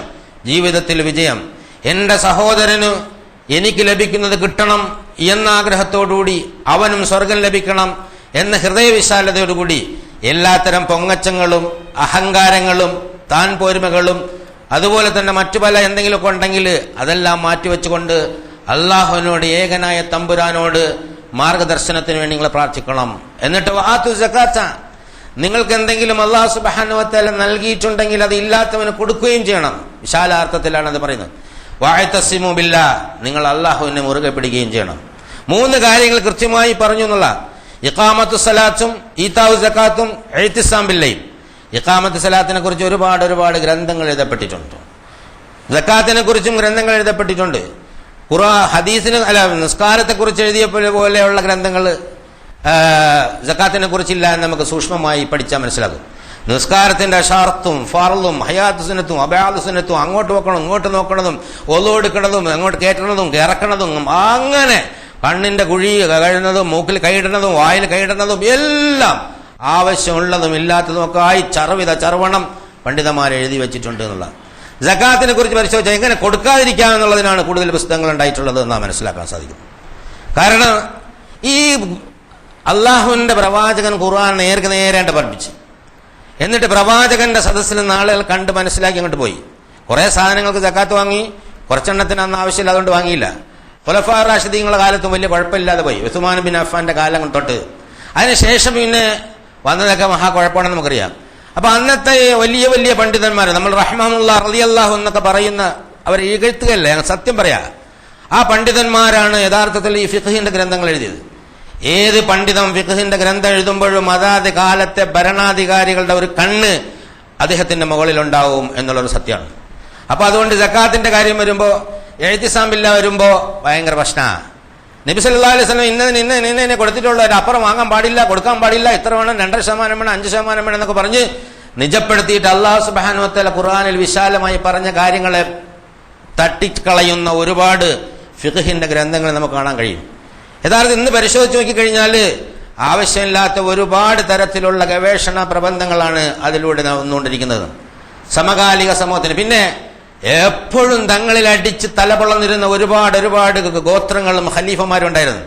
ജീവിതത്തിൽ വിജയം. എന്റെ സഹോദരന് എനിക്ക് ലഭിക്കുന്നത് കിട്ടണം എന്ന ആഗ്രഹത്തോടുകൂടി, അവനും സ്വർഗം ലഭിക്കണം എന്ന ഹൃദയവിശാലതയോടുകൂടി എല്ലാത്തരം പൊങ്ങച്ചങ്ങളും അഹങ്കാരങ്ങളും താൻ പോരുമകളും അതുപോലെ തന്നെ മറ്റു പല എന്തെങ്കിലുമൊക്കെ ഉണ്ടെങ്കിൽ അതെല്ലാം മാറ്റിവെച്ചുകൊണ്ട് അള്ളാഹുവിനോട്, ഏകനായ തമ്പുരാനോട് മാർഗദർശനത്തിന് വേണ്ടി നിങ്ങൾ പ്രാർത്ഥിക്കണം. എന്നിട്ട് വആതു സകാത്ത, നിങ്ങൾക്ക് എന്തെങ്കിലും അല്ലാഹു സുബ്ഹാനഹു വ തആല നൽകിയിട്ടുണ്ടെങ്കിൽ അത് ഇല്ലാത്തവന് കൊടുക്കുകയും ചെയ്യണം. വിശാലാർത്ഥത്തിലാണ് അത് പറയുന്നത്. വഅതസിമു ബില്ലാഹ്, നിങ്ങൾ അള്ളാഹുവിനെ മുറുകെ പിടിക്കുകയും ചെയ്യണം. 3 കാര്യങ്ങൾ കൃത്യമായി പറഞ്ഞു എന്നുള്ള ഇഖാമത്തു സലാത്തും ഈതാഉ സകാത്തും ഇഅ്തിസാം ബില്ലൈൽ. ഇഖാമത്തു സലാത്തിനെ കുറിച്ച് ഒരുപാട് ഗ്രന്ഥങ്ങൾ എഴുതപ്പെട്ടിട്ടുണ്ട്. സകാത്തിനെ കുറിച്ചും ഗ്രന്ഥങ്ങൾ എഴുതപ്പെട്ടിട്ടുണ്ട്. ഹദീസിന് അല്ല, നിസ്കാരത്തെ കുറിച്ച് എഴുതിയ പോലെയുള്ള ഗ്രന്ഥങ്ങൾ സകാത്തിനെ കുറിച്ചില്ല എന്ന് നമുക്ക് സൂക്ഷ്മമായി പഠിച്ചാൽ മനസ്സിലാകും. നിസ്കാരത്തിന്റെ ഷർത്തും ഫർളും ഹയാത്ത് സുന്നത്തും അബയാദ് സുന്നത്തും, അങ്ങോട്ട് നോക്കണം ഇങ്ങോട്ട് നോക്കണതും ഒളു എടുക്കണതും അങ്ങോട്ട് കയറ്റണതും ഇറക്കണതും, അങ്ങനെ കണ്ണിന്റെ കുഴി കഴുകുന്നതും മൂക്കിൽ കൈയിടുന്നതും വായിൽ കൈയിടുന്നതും എല്ലാം ആവശ്യമുള്ളതും ഇല്ലാത്തതും ഒക്കെ ആയി ചർവണം പണ്ഡിതന്മാർ എഴുതി വെച്ചിട്ടുണ്ട് എന്നുള്ള. സകാത്തിനെ കുറിച്ച് പരിശോധിച്ചാൽ എങ്ങനെ കൊടുക്കാതിരിക്കാം എന്നുള്ളതിനാണ് കൂടുതൽ പുസ്തകങ്ങൾ ഉണ്ടായിട്ടുള്ളത് എന്നാണ് മനസ്സിലാക്കാൻ സാധിക്കും. കാരണം ഈ അള്ളാഹുവിന്റെ പ്രവാചകൻ ഖുർആൻ നേരായിട്ട് പഠിപ്പിച്ച്, എന്നിട്ട് പ്രവാചകന്റെ സദസ്സിൽ നാളുകൾ കണ്ട് മനസ്സിലാക്കി അങ്ങോട്ട് പോയി. കുറെ സാധനങ്ങൾക്ക് സകാത്ത് വാങ്ങി, കുറച്ചെണ്ണത്തിന് അന്ന് ആവശ്യമില്ല, അതുകൊണ്ട് വാങ്ങിയില്ല. ഖുലഫാ റാഷിദീങ്ങളുടെ കാലത്തും വലിയ കുഴപ്പമില്ലാതെ പോയി, ഉസ്മാൻ ബിൻ അഫ്ഫാന്റെ കാലം തൊട്ട്. അതിനുശേഷം പിന്നെ വന്നതൊക്കെ മഹാകുഴപ്പമാണെന്ന് നമുക്കറിയാം. അപ്പൊ അന്നത്തെ വലിയ പണ്ഡിതന്മാർ, നമ്മൾ റഹ്മത്തുള്ളാഹി റളിയല്ലാഹു എന്നൊക്കെ പറയുന്ന അവർ ഇകഴ്ത്തുകയല്ല, സത്യം പറയാ, ആ പണ്ഡിതന്മാരാണ് യഥാർത്ഥത്തിൽ ഈ ഫിഖ്ഹിന്റെ ഗ്രന്ഥങ്ങൾ എഴുതിയത്. ഏത് പണ്ഡിതൻ ഫിഖ്ഹിന്റെ ഗ്രന്ഥം എഴുതുമ്പോഴും അതാത് കാലത്തെ ഭരണാധികാരികളുടെ ഒരു കണ്ണ് അദ്ദേഹത്തിന്റെ മുകളിലുണ്ടാവും എന്നുള്ളൊരു സത്യമാണ്. അപ്പൊ അതുകൊണ്ട് സക്കാത്തിന്റെ കാര്യം വരുമ്പോ, ഇഅ്തിസാം ബില്ലാഹ് വരുമ്പോ ഭയങ്കര പ്രശ്നമാണ്. നബി സല്ലല്ലാഹു അലൈഹി വസല്ലം ഇന്നതിനെ കൊടുത്തിട്ടുള്ള അപ്പുറം വാങ്ങാൻ പാടില്ല, കൊടുക്കാൻ പാടില്ല, ഇത്ര വേണം, 2% വേണം, 5% വേണം എന്നൊക്കെ പറഞ്ഞ് നിജപ്പെടുത്തിയിട്ട് അല്ലാഹു സുബ്ഹാനഹു വ തആല ഖുർആനിൽ വിശാലമായി പറഞ്ഞ കാര്യങ്ങളെ തട്ടിക്കളയുന്ന ഒരുപാട് ഫിഖ്ഹിന്റെ ഗ്രന്ഥങ്ങൾ നമുക്ക് കാണാൻ കഴിയും. യഥാർത്ഥം ഇന്ന് പരിശോധിച്ച് നോക്കിക്കഴിഞ്ഞാൽ ആവശ്യമില്ലാത്ത ഒരുപാട് തരത്തിലുള്ള ഗവേഷണ പ്രബന്ധങ്ങളാണ് അതിലൂടെ വന്നുകൊണ്ടിരിക്കുന്നത് സമകാലിക സമൂഹത്തിന്. പിന്നെ എപ്പോഴും തങ്ങളിൽ അടിച്ച് തലപൊളന്നിരുന്ന ഒരുപാട് ഗോത്രങ്ങളും ഖലീഫമാരും ഉണ്ടായിരുന്നു.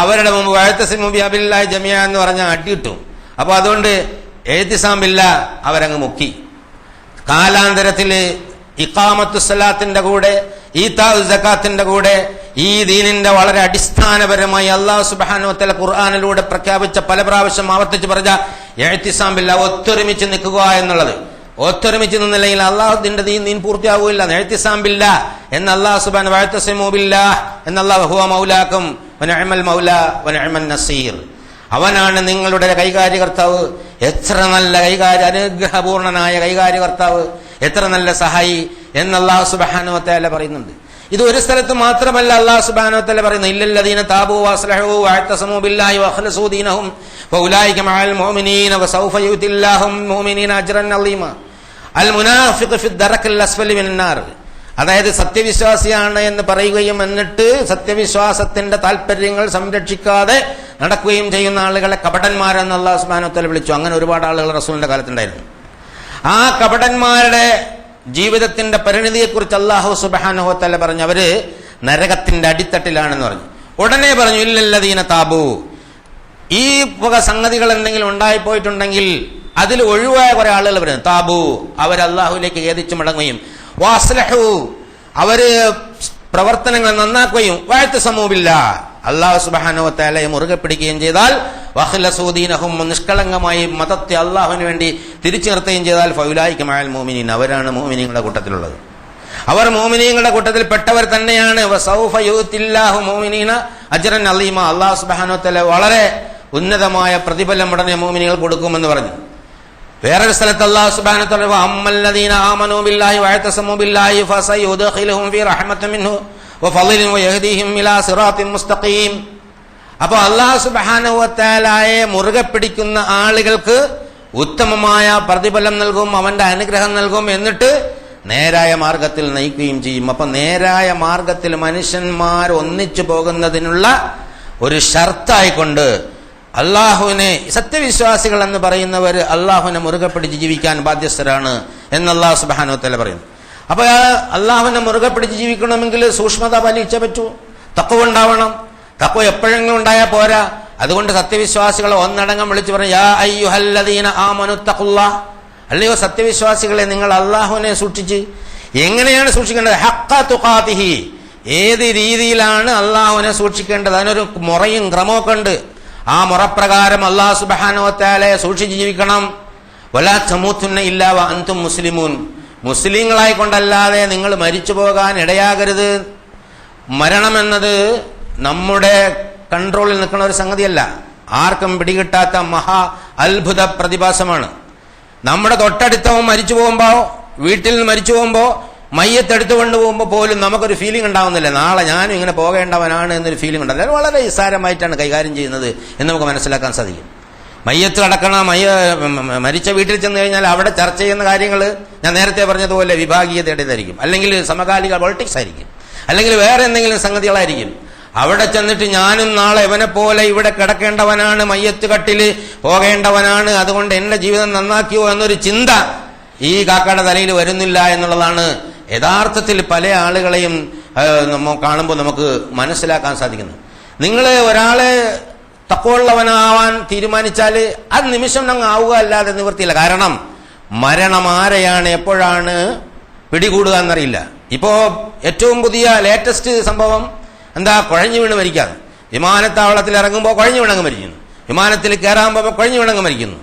അവരുടെ മുമ്പ് വഅതസിമു ബില്ലാഹി ജമിഅ എന്ന് പറഞ്ഞാൽ അടിയിട്ടു. അപ്പൊ അതുകൊണ്ട് ഇഅ്തിസാം ബില്ലാഹ് അവരങ്ങ് മുക്കി. കാലാന്തരത്തിൽ ഇഖാമത്തു സ്വലാത്തിന്റെ കൂടെ ഈതാഉ സകാത്തിന്റെ കൂടെ ഈ ദീനിന്റെ വളരെ അടിസ്ഥാനപരമായി അല്ലാഹു സുബ്ഹാനഹു വ തആല ഖുർആനിലൂടെ പ്രഖ്യാപിച്ച, പല പ്രാവശ്യം ആവർത്തിച്ച് പറഞ്ഞ ഇഅ്തിസാം ബില്ലാഹ്, ഒത്തൊരുമിച്ച് നിൽക്കുക എന്നുള്ളത്. ഒത്തൊരുമിച്ച് നിന്നില്ലെങ്കിൽ അള്ളാഹുവിന്റെ ദീൻ പൂർത്തിയാവില്ല. ഇഅ്തിസാം ബില്ലാഹ് എന്ന അല്ലാഹു സുബ്ഹാനഹു വഅതസിമു ബില്ലാഹ് എന്ന അല്ലാഹു ഹുവ മൗലാക്കും വനിഅമൽ മൗലാ വനിഅമൻ നസീർ. അവനാണ് നിങ്ങളുടെ കൈകാര്യകർത്താവ്. എത്ര നല്ല അനുഗ്രഹപൂർണനായ കൈകാര്യകർത്താവ്, എത്ര നല്ല സഹായി എന്ന് അല്ലാഹു സുബ്ഹാനഹു വ തആല പറയുന്നുണ്ട്. ഇത് ഒരു സ്ഥലത്ത് മാത്രമല്ല അല്ലാഹു സുബ്ഹാനഹു വ തആല പറയുന്നത്. ഇല്ലല്ലദീന താബൂ വഅസ്ലഹൂ വഅതസമൂ ബില്ലാഹി വഖലസൂ ദീനഹും ഫൗലൈക മഅൽ മുഅ്മിനീന വസൗഫ യുതില്ലാഹും മുഅ്മിനീന അജ്റൻ അളീമ അൽ മുനാഫിഖു ഫി ദറക്കിൽ അസ്ഫലി മിനൻ നാർ. അതായത് സത്യവിശ്വാസിയാണ് എന്ന് പറയുകയും എന്നിട്ട് സത്യവിശ്വാസത്തിന്റെ താല്പര്യങ്ങൾ സംരക്ഷിക്കാതെ നടക്കുകയും ചെയ്യുന്ന ആളുകളെ കപടന്മാരെന്ന് അല്ലാഹു സുബ്ഹാനഹു വ തആല വിളിച്ചു. അങ്ങനെ ഒരുപാട് ആളുകൾ റസൂലിന്റെ കാലത്തുണ്ടായിരുന്നു. ആ കപടന്മാരുടെ ജീവിതത്തിന്റെ പരിണിതിയെക്കുറിച്ച് അല്ലാഹു സുബ്ഹാനഹു വ തആല പറഞ്ഞു, അവര് നരകത്തിന്റെ അടിത്തട്ടിലാണെന്ന് പറഞ്ഞു. ഉടനെ പറഞ്ഞു ഇല്ലല്ലദീന താബു, ഈ വക സംഗതികൾ എന്തെങ്കിലും ഉണ്ടായിപ്പോയിട്ടുണ്ടെങ്കിൽ അതിൽ ഒഴിവായ കുറെ ആളുകൾ പറയുന്നു. താബു, അവർ അള്ളാഹുവിലേക്ക് ഖേദിച്ചു മടങ്ങുകയും, വാസ്ലഹു, അവര് പ്രവർത്തനങ്ങൾ നന്നാക്കുകയും, വഅതസമൂബില്ല, അള്ളാഹു സുബ്ഹാനഹു വ തആലയെ മുറുകെ പിടിക്കുകയും ചെയ്താൽ, വഖലസൂ ദീനഹും, നിഷ്കളങ്കമായി മതത്തെ അള്ളാഹുവിന് വേണ്ടി തിരിച്ചു നിർത്തുകയും ചെയ്താൽ, ഫൗലായിക മഅൽ മുഅ്മിനീൻ, അവരാണ് മുഅ്മിനീങ്ങളുടെ കൂട്ടത്തിലുള്ളത്. അവർ മുഅ്മിനീങ്ങളുടെ കൂട്ടത്തിൽ പെട്ടവർ തന്നെയാണ്. വസൗഫ യുതില്ലാഹു മുഅ്മിനീന അജ്റൻ അലീമ, അള്ളാഹു സുബ്ഹാനഹു വ തആല വളരെ ഉന്നതമായ പ്രതിഫലം ഉടനെ മുഅ്മിനീങ്ങൾ കൊടുക്കുമെന്ന് പറഞ്ഞു. വേറൊരു സ്ഥലത്ത് അല്ലാഹു സുബ്ഹാനഹു വ തആല അമ്മല്ലദീന ആമനൂ ബില്ലാഹി വഅതസമൂ ബില്ലാഹി ഫസയുദ്ഖിലുഹും ഫീ റഹ്മത്തിൻ മിൻഹു വഫളിൻ വയഹ്ദീഹിം ഇലാ സിറാത്തിൻ മുസ്തഖീം. അപ്പോൾ അല്ലാഹു സുബ്ഹാനഹു വ തആലയെ മുറുകെ പിടിക്കുന്ന ആളുകൾക്ക് ഉത്തമമായ പ്രതിഫലം നൽകും, അവന്റെ അനുഗ്രഹം നൽകും, എന്നിട്ട് നേരായ മാർഗത്തിൽ നയിക്കുകയും ചെയ്യും. അപ്പൊ നേരായ മാർഗത്തിൽ മനുഷ്യന്മാർ ഒന്നിച്ചു പോകുന്നതിനുള്ള ഒരു ഷർത്തായിക്കൊണ്ട് അള്ളാഹുവിനെ, സത്യവിശ്വാസികൾ എന്ന് പറയുന്നവർ അള്ളാഹുവിനെ മുറുകെ പിടിച്ച് ജീവിക്കാൻ ബാധ്യസ്ഥരാണ് എന്ന് അല്ലാഹു സുബ്ഹാനഹു വ തആല പറയുന്നു. അപ്പൊ അള്ളാഹുവിനെ മുറുകെ പിടിച്ച് ജീവിക്കണമെങ്കിൽ സൂക്ഷ്മത പാലിച്ചേ പറ്റൂ, തഖ്വ ഉണ്ടാവണം. തഖ്വ എപ്പോഴെങ്കിലും ഉണ്ടായാൽ പോരാ. അതുകൊണ്ട് സത്യവിശ്വാസികളെ ഒന്നടങ്കം വിളിച്ചു പറഞ്ഞു, യാ അയ്യുഹല്ലദീന ആമനു തഖുല്ലാഹ്, അല്ലയോ സത്യവിശ്വാസികളെ, നിങ്ങൾ അള്ളാഹുവിനെ സൂക്ഷിച്ച്. എങ്ങനെയാണ് സൂക്ഷിക്കേണ്ടത്? ഹഖ്ഖ തുഖാതിഹി, ഏത് രീതിയിലാണ് അള്ളാഹുവിനെ സൂക്ഷിക്കേണ്ടത്? അതിനൊരു മുറയും ക്രമമൊക്കെ ഉണ്ട്. ആ മുറപ്രകാരം അല്ലാഹു സുബ്ഹാനഹു വ തആലയെ സൂക്ഷിച്ച് ജീവിക്കണം. വലാ തമൂതുന്ന ഇല്ലാ വ അൻതും മുസ്ലിമൂൻ, മുസ്ലിങ്ങളായി കൊണ്ടല്ലാതെ നിങ്ങൾ മരിച്ചു പോകാൻ ഇടയാകരുത്. മരണമെന്നത് നമ്മുടെ കൺട്രോളിൽ നിൽക്കുന്ന ഒരു സംഗതിയല്ല, ആർക്കും പിടികിട്ടാത്ത മഹാ അത്ഭുത പ്രതിഭാസമാണ്. നമ്മുടെ തൊട്ടടുത്തവൻ മരിച്ചു പോകുമ്പോ, വീട്ടിൽ നിന്ന് മരിച്ചു പോകുമ്പോ, മയ്യത്തെടുത്തു കൊണ്ടുപോകുമ്പോൾ പോലും നമുക്കൊരു ഫീലിംഗ് ഉണ്ടാവുന്നില്ല, നാളെ ഞാനും ഇങ്ങനെ പോകേണ്ടവനാണ് എന്നൊരു ഫീലിംഗ് ഉണ്ടാവില്ല. അത് വളരെ നിസ്സാരമായിട്ടാണ് കൈകാര്യം ചെയ്യുന്നത് എന്ന് നമുക്ക് മനസ്സിലാക്കാൻ സാധിക്കും. മയ്യത്ത് അടക്കണ മരിച്ച വീട്ടിൽ ചെന്ന് കഴിഞ്ഞാൽ അവിടെ ചർച്ച ചെയ്യുന്ന കാര്യങ്ങൾ ഞാൻ നേരത്തെ പറഞ്ഞതുപോലെ വിഭാഗീയതയുടേതായിരിക്കും, അല്ലെങ്കിൽ സമകാലിക പൊളിറ്റിക്സ് ആയിരിക്കും, അല്ലെങ്കിൽ വേറെ എന്തെങ്കിലും സംഗതികളായിരിക്കും. അവിടെ ചെന്നിട്ട് ഞാനും നാളെ ഇവനെ പോലെ ഇവിടെ കിടക്കേണ്ടവനാണ്, മയ്യത്ത് കട്ടില് പോകേണ്ടവനാണ്, അതുകൊണ്ട് എന്റെ ജീവിതം നന്നാക്കിയോ എന്നൊരു ചിന്ത ഈ കാക്കയുടെ തലയിൽ വരുന്നില്ല എന്നുള്ളതാണ് യഥാർത്ഥത്തിൽ പല ആളുകളെയും കാണുമ്പോൾ നമുക്ക് മനസ്സിലാക്കാൻ സാധിക്കുന്നത്. നിങ്ങൾ ഒരാളെ തഖ്വയുള്ളവനാവാൻ തീരുമാനിച്ചാൽ അത് നിമിഷം അങ്ങ് ആവുക അല്ലാതെ നിവൃത്തിയില്ല. കാരണം മരണം ആരെയാണ് എപ്പോഴാണ് പിടികൂടുക എന്നറിയില്ല. ഇപ്പോ ഏറ്റവും പുതിയ ലേറ്റസ്റ്റ് സംഭവം എന്താ? കുഴഞ്ഞു വീണ് മരിക്കാതെ. വിമാനത്താവളത്തിൽ ഇറങ്ങുമ്പോൾ കുഴഞ്ഞു വീണങ്ങ് മരിക്കുന്നു, വിമാനത്തിൽ കയറാകുമ്പോൾ കുഴഞ്ഞു വീണങ്ങ് മരിക്കുന്നു,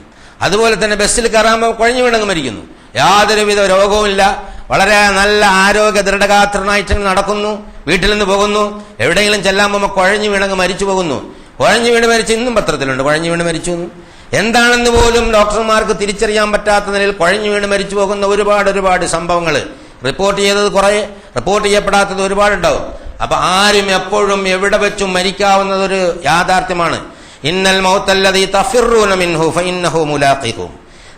അതുപോലെ തന്നെ ബസ്സിൽ കയറാകുമ്പോൾ കുഴഞ്ഞു വീണങ്ങ് മരിക്കുന്നു. യാതൊരുവിധ രോഗവുമില്ല, വളരെ നല്ല ആരോഗ്യ ദൃഢഗാത്രനായിട്ട് നടക്കുന്നു, വീട്ടിൽ നിന്ന് പോകുന്നു, എവിടെയെങ്കിലും ചെല്ലാൻ പോകുമ്പോൾ കുഴഞ്ഞു വീണങ്ങ് മരിച്ചു പോകുന്നു. കുഴഞ്ഞു വീണ് മരിച്ചു, ഇന്നും പത്രത്തിലുണ്ട് കുഴഞ്ഞു വീണ് മരിച്ചു. എന്താണെന്ന് പോലും ഡോക്ടർമാർക്ക് തിരിച്ചറിയാൻ പറ്റാത്ത നിലയിൽ കുഴഞ്ഞു വീണ് മരിച്ചു പോകുന്ന ഒരുപാട് സംഭവങ്ങൾ റിപ്പോർട്ട് ചെയ്തത് കുറെ, റിപ്പോർട്ട് ചെയ്യപ്പെടാത്തത് ഒരുപാടുണ്ടാവും. അപ്പൊ ആരും എപ്പോഴും എവിടെ വെച്ചും മരിക്കാവുന്നതൊരു യാഥാർത്ഥ്യമാണ്. ഇന്നൽ മൗത്തല്ലദീ തഫിറൂന മിൻഹു ഫഇന്നഹു മുലാഖികും,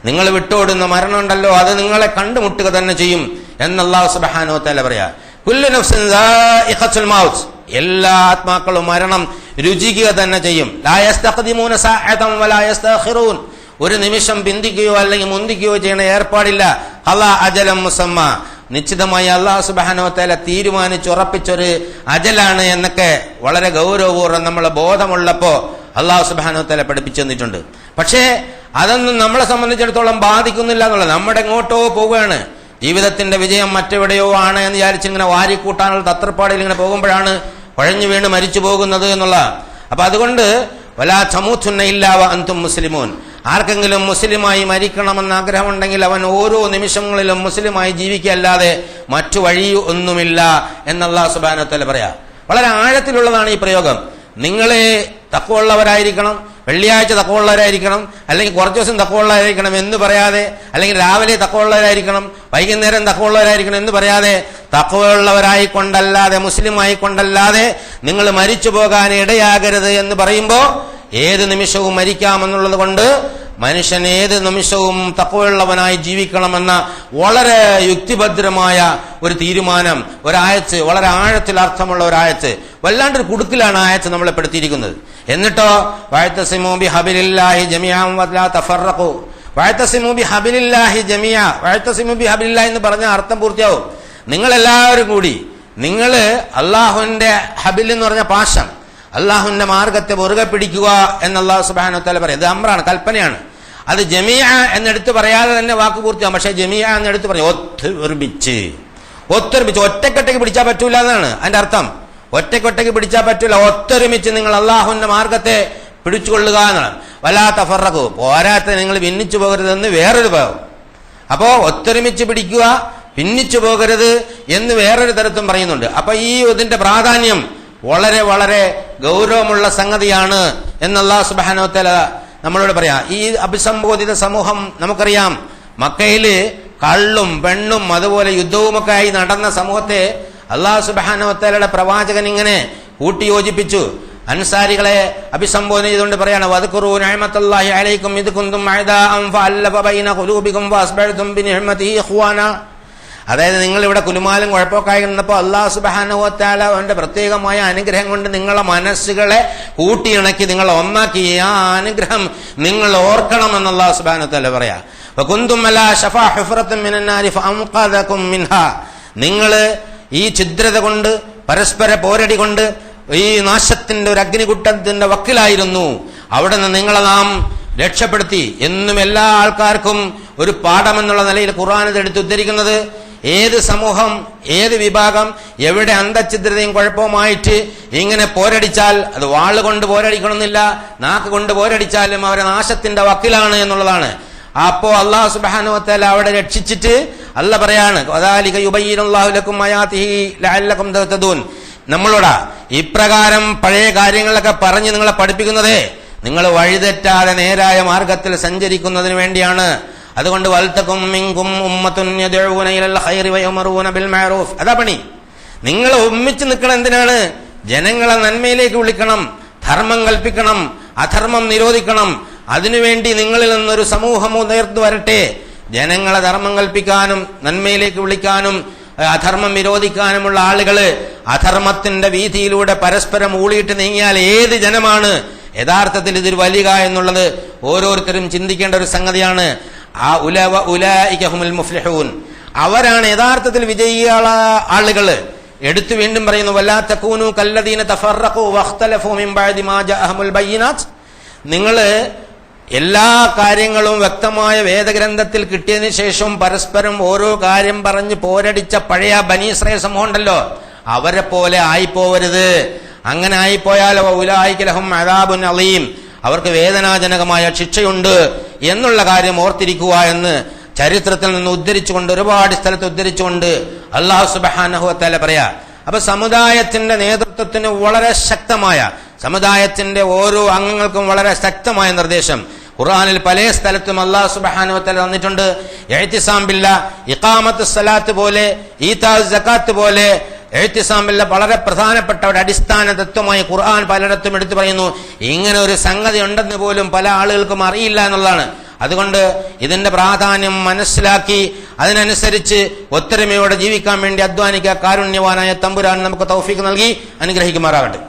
നിങ്ങൾ വിട്ടോടുന്ന മരണം ഉണ്ടല്ലോ അത് നിങ്ങളെ കണ്ടുമുട്ടുക തന്നെ ചെയ്യും എന്ന് അല്ലാഹു സുബ്ഹാനഹു വ തആല പറയാ. കുല്ലു നഫ്സിൻ ദാഇഖത്തുൽ മൗത്ത്, എല്ലാ ആത്മാക്കളും മരണം രുചിക്കുക തന്നെ ചെയ്യും. ലാ യസ്തഖ്ദിമൂന സാഅതൻ വലാ യസ്തഖിറൂൻ, ഒരു നിമിഷം പിന്തിക്കുകയോ അല്ലെങ്കിൽ മുന്തിക്കുകയോ ചെയ്യുന്ന ഏർപ്പാടില്ല. അല്ലാ അജലം മുസമ്മ, നിശ്ചിതമായി അല്ലാഹു സുബ്ഹാനഹു വ തആല തീരുമാനിച്ചുറപ്പിച്ചൊരു അജലാണ് എന്നൊക്കെ വളരെ ഗൗരവപൂർവ്വം നമ്മളെ ബോധമുള്ളപ്പോ അല്ലാഹു സുബ്ഹാനഹു വ തആല പഠിപ്പിച്ചു തന്നിട്ടുണ്ട്. പക്ഷേ അതൊന്നും നമ്മളെ സംബന്ധിച്ചിടത്തോളം ബാധിക്കുന്നില്ല എന്നുള്ളത്. നമ്മുടെ എങ്ങോട്ടോ പോവുകയാണ്, ജീവിതത്തിന്റെ വിജയം മറ്റെവിടെയോ ആണ് എന്ന് വിചാരിച്ച് ഇങ്ങനെ വാരിക്കൂട്ടാനുള്ള തത്രപ്പാടിൽ ഇങ്ങനെ പോകുമ്പോഴാണ് കുഴഞ്ഞു വീണ് മരിച്ചു പോകുന്നത് എന്നുള്ള. അപ്പൊ അതുകൊണ്ട് വലാ തമൂതുന്ന ഇല്ലാ വ അൻതും മുസ്ലിമൂൻ, ആർക്കെങ്കിലും മുസ്ലിമായി മരിക്കണമെന്ന് ആഗ്രഹമുണ്ടെങ്കിൽ അവൻ ഓരോ നിമിഷങ്ങളിലും മുസ്ലിമായി ജീവിക്കല്ലാതെ മറ്റു വഴി ഒന്നുമില്ല എന്ന് അല്ലാഹു സുബ്ഹാനഹു വ തആല പറയാ. വളരെ ആഴത്തിലുള്ളതാണ് ഈ പ്രയോഗം. നിങ്ങളെ തഖ്വയുള്ളവരായിരിക്കണം, വെള്ളിയാഴ്ച തഖ്വയുള്ളവരായിരിക്കണം, അല്ലെങ്കിൽ കുറച്ച് ദിവസം തഖ്വയുള്ളവരായിരിക്കണം എന്ന് പറയാതെ, അല്ലെങ്കിൽ രാവിലെ തഖ്വയുള്ളവരായിരിക്കണം, വൈകുന്നേരം തഖ്വയുള്ളവരായിരിക്കണം എന്ന് പറയാതെ, തഖ്വയുള്ളവരായി കൊണ്ടല്ലാതെ, മുസ്ലിമായി കൊണ്ടല്ലാതെ നിങ്ങൾ മരിച്ചു പോകാൻ ഇടയാകരുത് എന്ന് പറയുമ്പോൾ ഏത് നിമിഷവും മരിക്കാമെന്നുള്ളത് കൊണ്ട് മനുഷ്യൻ ഏത് നിമിഷവും തഖ്വയുള്ളവനായി ജീവിക്കണമെന്ന വളരെ യുക്തിഭദ്രമായ ഒരു തീരുമാനം, ഒരായത്ത്, വളരെ ആഴത്തിൽ അർത്ഥമുള്ള ഒരായത്ത്, വല്ലാണ്ടൊരു കുടുക്കിലാണ് ആയത്ത് നമ്മളെ പെടുത്തിയിരിക്കുന്നത്. എന്നിട്ടോ വഅതസിമൂ ബിഹബിലില്ലാഹി ജമീഅൻ വലാ തഫറഖു, വഅതസിമൂ ബിഹബിലില്ലാഹി ജമീഅ, വഅതസിമൂ ബിഹബിലില്ലാഹി എന്ന് പറഞ്ഞ അർത്ഥം പൂർത്തിയാവും. നിങ്ങൾ എല്ലാവരും കൂടി, നിങ്ങൾ അള്ളാഹുവിന്റെ ഹബിൽ എന്ന് പറഞ്ഞ പാശം, അള്ളാഹുവിന്റെ മാർഗത്തെ മുറുകെ പിടിക്കുക എന്ന് അല്ലാഹു സുബ്ഹാനഹു വ തആല പറയും. ഇത് അമ്രാണ്, കൽപ്പനയാണ്. അത് ജമീഅ എന്നെടുത്ത് പറയാതെ തന്നെ വാക്ക് പൂർത്തിയാവും. പക്ഷേ ജമീഅ എന്നെടുത്ത് പറയും ഒത്തൊരുമിച്ച് ഒറ്റക്കൊറ്റയ്ക്ക് പിടിച്ചാൽ പറ്റൂല എന്നാണ് അതിന്റെ അർത്ഥം. ഒറ്റക്കൊറ്റയ്ക്ക് പിടിച്ചാൽ പറ്റൂല, ഒത്തൊരുമിച്ച് നിങ്ങൾ അള്ളാഹുവിന്റെ മാർഗത്തെ പിടിച്ചുകൊള്ളുക എന്നാണ്. വലാ തഫറഖു, പോരാത്ത നിങ്ങൾ ഭിന്നിച്ചു പോകരുതെന്ന് വേറൊരു ഭാഗം. അപ്പോ ഒത്തൊരുമിച്ച് പിടിക്കുക, ഭിന്നിച്ചു പോകരുത് എന്ന് വേറൊരു തരത്തും പറയുന്നുണ്ട്. അപ്പൊ ഈ ഇതിന്റെ പ്രാധാന്യം വളരെ വളരെ ഗൗരവമുള്ള സംഗതിയാണ് എന്ന് അല്ലാഹു സുബ്ഹാനഹു വ തആല നമ്മളോട് പറയാം. ഈ അഭിസംബോധിത സമൂഹം നമുക്കറിയാം, മക്കയില് കള്ളും പെണ്ണും അതുപോലെ യുദ്ധവുമൊക്കെ ആയി നടന്ന സമൂഹത്തെ അല്ലാഹു സുബ്ഹാനഹു വ തആലയുടെ പ്രവാചകൻ ഇങ്ങനെ കൂട്ടിയോജിപ്പിച്ചു. അൻസാരികളെ അഭിസംബോധന ചെയ്തുകൊണ്ട് പറയാണ്, വദ്കുറൂ നിഅമത്തല്ലാഹി അലൈക്കും ഇദ് കുന്തും അഅദാഅൻ ഫഅല്ലഫ ബൈന ഖുലൂബികും വഅസ്ബഅതും ബിനിഅമതിഹി ഇഖ്വാന. അതായത് നിങ്ങൾ ഇവിടെ കുലുമാലും കുഴപ്പമൊക്കെ നിന്നപ്പോൾ അല്ലാഹു സുബ്ഹാനഹു വ തആല അവന്റെ പ്രത്യേകമായ അനുഗ്രഹം കൊണ്ട് നിങ്ങളെ മനസ്സുകളെ കൂട്ടിയിണക്കി നിങ്ങളെ ഒന്നാക്കി. ആ അനുഗ്രഹം നിങ്ങൾ ഓർക്കണമെന്ന് അല്ലാഹു സുബ്ഹാനഹു വ തആല പറയാ. വകുന്തും അലാ ശഫാ ഹുഫറത്തിൻ മിനൻ നാരി ഫഅൻഖദകും മിൻഹാ. നിങ്ങൾ ഈ ഛിദ്രത കൊണ്ട്, പരസ്പര പോരടി കൊണ്ട് ഈ നാശത്തിന്റെ ഒരു അഗ്നികുട്ടത്തിന്റെ വക്കിലായിരുന്നു. അവിടെ നിന്ന് നിങ്ങളെ നാം രക്ഷപ്പെടുത്തി എന്നും എല്ലാ ആൾക്കാർക്കും ഒരു പാഠമെന്നുള്ള നിലയിൽ ഖുർആൻ എടുത്ത് ഉദ്ധരിക്കുന്നത്. ഏത് സമൂഹം, ഏത് വിഭാഗം എവിടെ അന്തഛിദ്രതയും കുഴപ്പവുമായിട്ട് ഇങ്ങനെ പോരടിച്ചാൽ, അത് വാളുകൊണ്ട് പോരടിക്കണമെന്നില്ല, നാക്ക് കൊണ്ട് പോരടിച്ചാലും അവരെ നാശത്തിന്റെ വക്കിലാണ് എന്നുള്ളതാണ്. അപ്പോ അല്ലാഹു സുബ്ഹാനഹു വ തആല അവിടെ രക്ഷിച്ചിട്ട് അല്ലാഹു പറയാണ്, വദാലിക യുബയ്യിനുല്ലാഹു ലക്കും ആയാതിഹി ലഅല്ലകും തഹ്തദൂൻ. നമ്മളോടാ ഇപ്രകാരം പഴയ കാര്യങ്ങളൊക്കെ പറഞ്ഞ് നിങ്ങളെ പഠിപ്പിക്കുന്നതേ നിങ്ങൾ വഴിതെറ്റാതെ നേരായ മാർഗത്തിൽ സഞ്ചരിക്കുന്നതിന് വേണ്ടിയാണ്. അതുകൊണ്ട് വൽതകും മിൻകും ഉമ്മത്തുൻ യദ്ഊന ഇലൽ ഖൈറി വയഅ്മുറൂന ബിൽ മഅറൂഫ്. അതാ പണി. നിങ്ങൾ ഒന്നിച്ച് നിൽക്കണം. എന്തിനാണ്? ജനങ്ങളെ നന്മയിലേക്ക് വിളിക്കണം, ധർമ്മം കൽപ്പിക്കണം, അധർമ്മം നിരോധിക്കണം. അതിനുവേണ്ടി നിങ്ങളിൽ നിന്നൊരു സമൂഹം ഉയർന്നു വരട്ടെ. ജനങ്ങളെ ധർമ്മം കൽപ്പിക്കാനും നന്മയിലേക്ക് വിളിക്കാനും അധർമ്മം വിരോധിക്കാനുമുള്ള ആളുകള് അധർമ്മത്തിന്റെ വീതിയിലൂടെ പരസ്പരം ഊളിയിട്ട് നീങ്ങിയാൽ ഏത് ജനമാണ് യഥാർത്ഥത്തിൽ ഇതിൽ വലിയ എന്നുള്ളത് ഓരോരുത്തരും ചിന്തിക്കേണ്ട ഒരു സംഗതിയാണ്. ആ ഉലൈക ഹുമുൽ മുഫ്ലിഹൂൻ, അവരാണ് യഥാർത്ഥത്തിൽ വിജയികള ആളുകള്. എടുത്തു വീണ്ടും പറയുന്നു, വലാ തകൂനു കല്ലദീന തഫറഖു വഖ്തലഫു മിൻ ബഅദി മാ ജഅഹുൽ ബയ്യിനാത്ത്. നിങ്ങള് എല്ലാ കാര്യങ്ങളും വ്യക്തമായ വേദഗ്രന്ഥത്തിൽ കിട്ടിയതിനു ശേഷം പരസ്പരം ഓരോ കാര്യം പറഞ്ഞ് പോരടിച്ച പഴയ ബനി ഇസ്രായേൽ സമൂഹം ഉണ്ടല്ലോ, അവരെ പോലെ ആയിപ്പോവരുത്. അങ്ങനെ ആയിപ്പോയാൽ ഉലൈക ലഹും അദാബുൻ അലീം, അവർക്ക് വേദനാജനകമായ ശിക്ഷയുണ്ട് എന്നുള്ള കാര്യം ഓർത്തിരിക്കുക എന്ന് ചരിത്രത്തിൽ നിന്ന് ഉദ്ധരിച്ചുകൊണ്ട്, ഒരുപാട് സ്ഥലത്ത് ഉദ്ധരിച്ചുകൊണ്ട് അല്ലാഹു സുബ്ഹാനഹു വ തആല പറയാ. അപ്പൊ സമുദായത്തിന്റെ നേതൃത്വത്തിന് വളരെ ശക്തമായ, സമുദായത്തിന്റെ ഓരോ അംഗങ്ങൾക്കും വളരെ ശക്തമായ നിർദ്ദേശം ഖുർആനിൽ പല സ്ഥലത്തും അല്ലാഹു സുബ്ഹാനഹു വ തആല തന്നിട്ടുണ്ട്. ഇഅ്തിസാം ബില്ലാ, ഇഖാമത്തുസ് സലാത്ത് പോലെ, ഈതാഉസ് സകാത്ത് പോലെ ഇഅ്തിസാം ബില്ലാ വളരെ പ്രധാനപ്പെട്ട ഒരു അടിസ്ഥാന തത്വമായി ഖുർആൻ പലയിടത്തും എടുത്തു പറയുന്നു. ഇങ്ങനെ ഒരു സംഗതി ഉണ്ടെന്ന് പോലും പല ആളുകൾക്കും അറിയില്ല എന്നുള്ളതാണ്. അതുകൊണ്ട് ഇതിന്റെ പ്രാധാന്യം മനസ്സിലാക്കി അതിനനുസരിച്ച് ഒത്തൊരുമയോടെ ജീവിക്കാൻ വേണ്ടി അധ്വാനിക്കുക. കാരുണ്യവാനായ തമ്പുരാൻ നമുക്ക് തൗഫീഖ് നൽകി അനുഗ്രഹിക്കുമാറാകട്ടെ.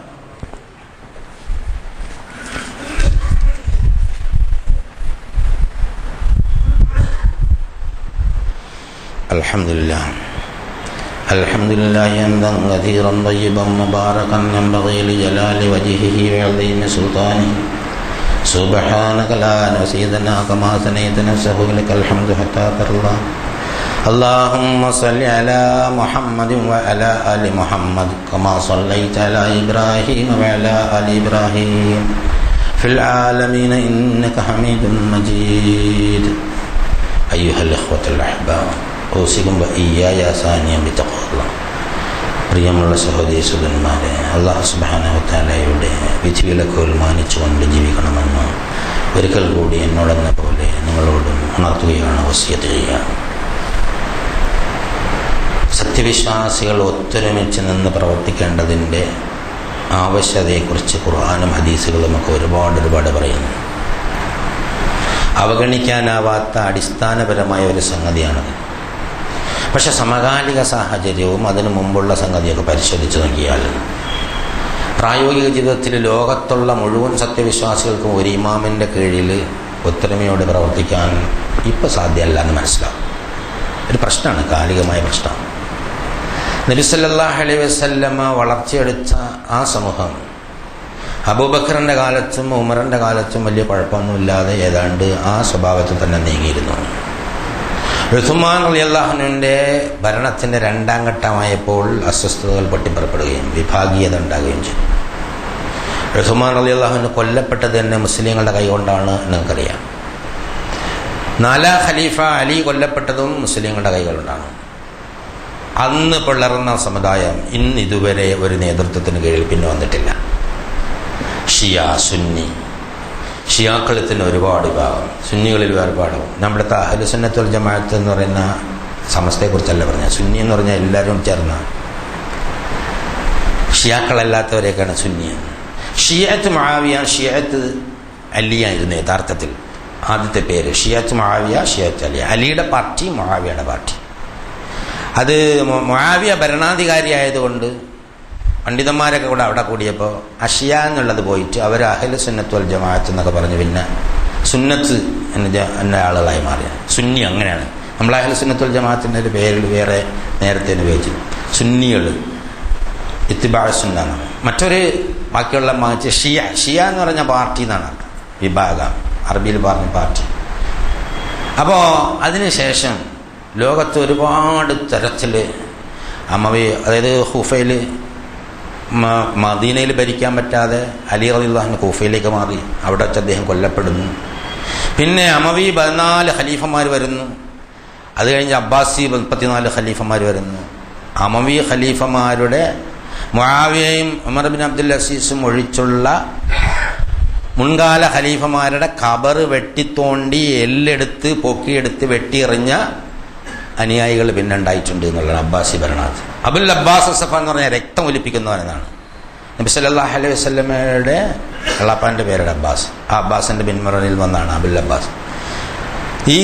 അൽഹംദുലില്ലാഹ് അൽഹംദുലില്ലാഹി ഹംദൻ കസീറൻ തയ്യിബൻ മുബാറകൻ യൻബഗി ലിജലാലി വജ്ഹിഹി വഅളീമി സുൽത്താനിഹി സുബ്ഹാനക ലാ നസീദനാ കമാ സനൈത നഫ്സഹു ലക്കൽ ഹംദു ഹത്താ തർളാ. اللهم صل على محمد وعلى آل محمد كما صليت على إبراهيم وعلى آل إبراهيم في العالمين إنك حميد مجيد. أيها الإخوة الأحباب أوصيكم وإياي ثانيا بتقوى الله. പ്രിയമുള്ള സഹോദരീസഹോദരന്മാരെ, അല്ലാഹു സുബ്ഹാനഹു വ തആലയുടെ വിധിവിലക്കുകൾ മാനിച്ചുകൊണ്ട് ജീവിക്കണമെന്ന് ഒരിക്കൽ കൂടി എന്നോടെന്ന പോലെ നിങ്ങളോടും ഉണർത്തുകയാണ്, വസിയത്ത് ചെയ്യുകയാണ്. സത്യവിശ്വാസികൾ ഒത്തൊരുമിച്ച് നിന്ന് പ്രവർത്തിക്കേണ്ടതിൻ്റെ ആവശ്യകതയെക്കുറിച്ച് ഖുർആനും ഹദീസുകളുമൊക്കെ ഒരുപാട് പറയുന്നു. അവഗണിക്കാനാവാത്ത അടിസ്ഥാനപരമായ ഒരു സംഗതിയാണത്. പക്ഷെ സമകാലിക സാഹചര്യവും അതിനു മുമ്പുള്ള സംഗതിയൊക്കെ പരിശോധിച്ച് നോക്കിയാൽ പ്രായോഗിക ജീവിതത്തിൽ ലോകത്തുള്ള മുഴുവൻ സത്യവിശ്വാസികൾക്കും ഒരു ഇമാമിൻ്റെ കീഴിൽ ഒത്തൊരുമയോടെ പ്രവർത്തിക്കാൻ ഇപ്പം സാധ്യമല്ല എന്ന് മനസ്സിലാവും. ഒരു പ്രശ്നമാണ്, കാലികമായ പ്രശ്നമാണ്. നബി സല്ലല്ലാഹു അലൈഹി വസല്ലമ വളർച്ചയെടുത്ത ആ സമൂഹം അബൂബക്കറിൻ്റെ കാലത്തും ഉമറിൻ്റെ കാലത്തും വലിയ കുഴപ്പമൊന്നുമില്ലാതെ ഏതാണ്ട് ആ സ്വഭാവത്തിൽ തന്നെ നീങ്ങിയിരുന്നു. ഉസ്മാൻ റളിയല്ലാഹു അൻഹുവിൻ്റെ ഭരണത്തിൻ്റെ രണ്ടാം ഘട്ടമായപ്പോൾ അസ്വസ്ഥതകൾ പൊട്ടിപ്പുറപ്പെടുകയും വിഭാഗീയത ഉണ്ടാകുകയും ചെയ്തു. ഉസ്മാൻ റളിയല്ലാഹു അൻഹു കൊല്ലപ്പെട്ടത് തന്നെ മുസ്ലിങ്ങളുടെ കൈകൊണ്ടാണ് നിങ്ങൾക്കറിയാം. നാലാം ഖലീഫ അലി കൊല്ലപ്പെട്ടതും മുസ്ലിങ്ങളുടെ കൈകൊണ്ടാണ്. അന്ന് പിളർന്ന സമുദായം ഇതുവരെ ഒരു നേതൃത്വത്തിന് കീഴിൽ പിന്നെ വന്നിട്ടില്ല. ഷിയ, സുന്നി, ഷിയാക്കളത്തിന് ഒരുപാട് വിഭാഗം, സുന്നികളിൽ ഒരുപാട്. നമ്മുടെ അഹ്ലു സുന്നത്ത് വൽ ജമാഅത്ത് എന്ന് പറയുന്ന സമസ്തയെക്കുറിച്ചല്ല പറഞ്ഞത്. സുന്നി എന്ന് പറഞ്ഞാൽ എല്ലാവരും ചേർന്ന, ഷിയാക്കളല്ലാത്തവരെയൊക്കെയാണ് സുന്നി. ഷിയത്ത് മുആവിയ, ഷിയത്ത് അലിയായിരുന്നു യഥാർത്ഥത്തിൽ ആദ്യത്തെ പേര്. ഷിയത്ത് മുആവിയ, ഷിയത്ത് അലി. അലിയുടെ പാർട്ടി, മുആവിയയുടെ പാർട്ടി. അത് മുആവിയ ഭരണാധികാരി ആയതുകൊണ്ട് പണ്ഡിതന്മാരൊക്കെ കൂടെ അവിടെ കൂടിയപ്പോൾ അഷിയ എന്നുള്ളത് പോയിട്ട് അവർ അഹ്ലു സുന്നത്ത് വൽ ജമാഅത്ത് എന്നൊക്കെ പറഞ്ഞ് പിന്നെ സുന്നത്ത് എന്ന ആളുകളായി മാറിയ സുന്നി. അങ്ങനെയാണ് നമ്മൾ അഹ്ലു സുന്നത്ത് വൽ ജമാഅത്തിൻ്റെ ഒരു പേരിൽ വേറെ നേരത്തെ ഉപയോഗിച്ചു. സുന്നികൾ ഇത്തിബാ സുന്ന എന്നാണ്. മറ്റൊരു ബാക്കിയുള്ള ഷിയ, ഷിയ എന്ന് പറഞ്ഞ പാർട്ടി എന്നാണ് വിഭാഗം, അറബിയിൽ പറഞ്ഞ പാർട്ടി. അപ്പോൾ അതിനുശേഷം ലോകത്ത് ഒരുപാട് തരത്തിൽ അമവി, അതായത് ഹുഫയിൽ മദീനയിൽ ഭരിക്കാൻ പറ്റാതെ അലി റളിയല്ലാഹു അൻഹു കൂഫയിലേക്ക് മാറി. അവിടെ വെച്ച് അദ്ദേഹം കൊല്ലപ്പെടുന്നു. പിന്നെ അമവി 14 ഖലീഫമാർ വരുന്നു. അത് കഴിഞ്ഞ് അബ്ബാസി 34 ഖലീഫമാർ വരുന്നു. അമവി ഖലീഫമാരുടെ മുആവിയയും ഉമർ ബിൻ അബ്ദുൽ അസീസും ഒഴിച്ചുള്ള മുൻകാല ഖലീഫമാരുടെ ഖബർ വെട്ടിത്തോണ്ടി എല്ലെടുത്ത് പൊക്കിയെടുത്ത് വെട്ടിയെറിഞ്ഞ അനുയായികൾ പിന്നെ ഉണ്ടായിട്ടുണ്ട് എന്നുള്ളതാണ് അബ്ബാസി ഭരണാധികാരി. അബുൽ അബ്ബാസ് സഫ എന്ന് പറഞ്ഞാൽ രക്തം ഒലിപ്പിക്കുന്നവനെന്നാണ്. നബി സല്ലല്ലാഹു അലൈഹി വസല്ലമയുടെ എളാപ്പാൻ്റെ പേരുടെ അബ്ബാസ്. ആ അബ്ബാസിൻ്റെ പിന്മറനിൽ വന്നാണ് അബുൽ അബ്ബാസ്. ഈ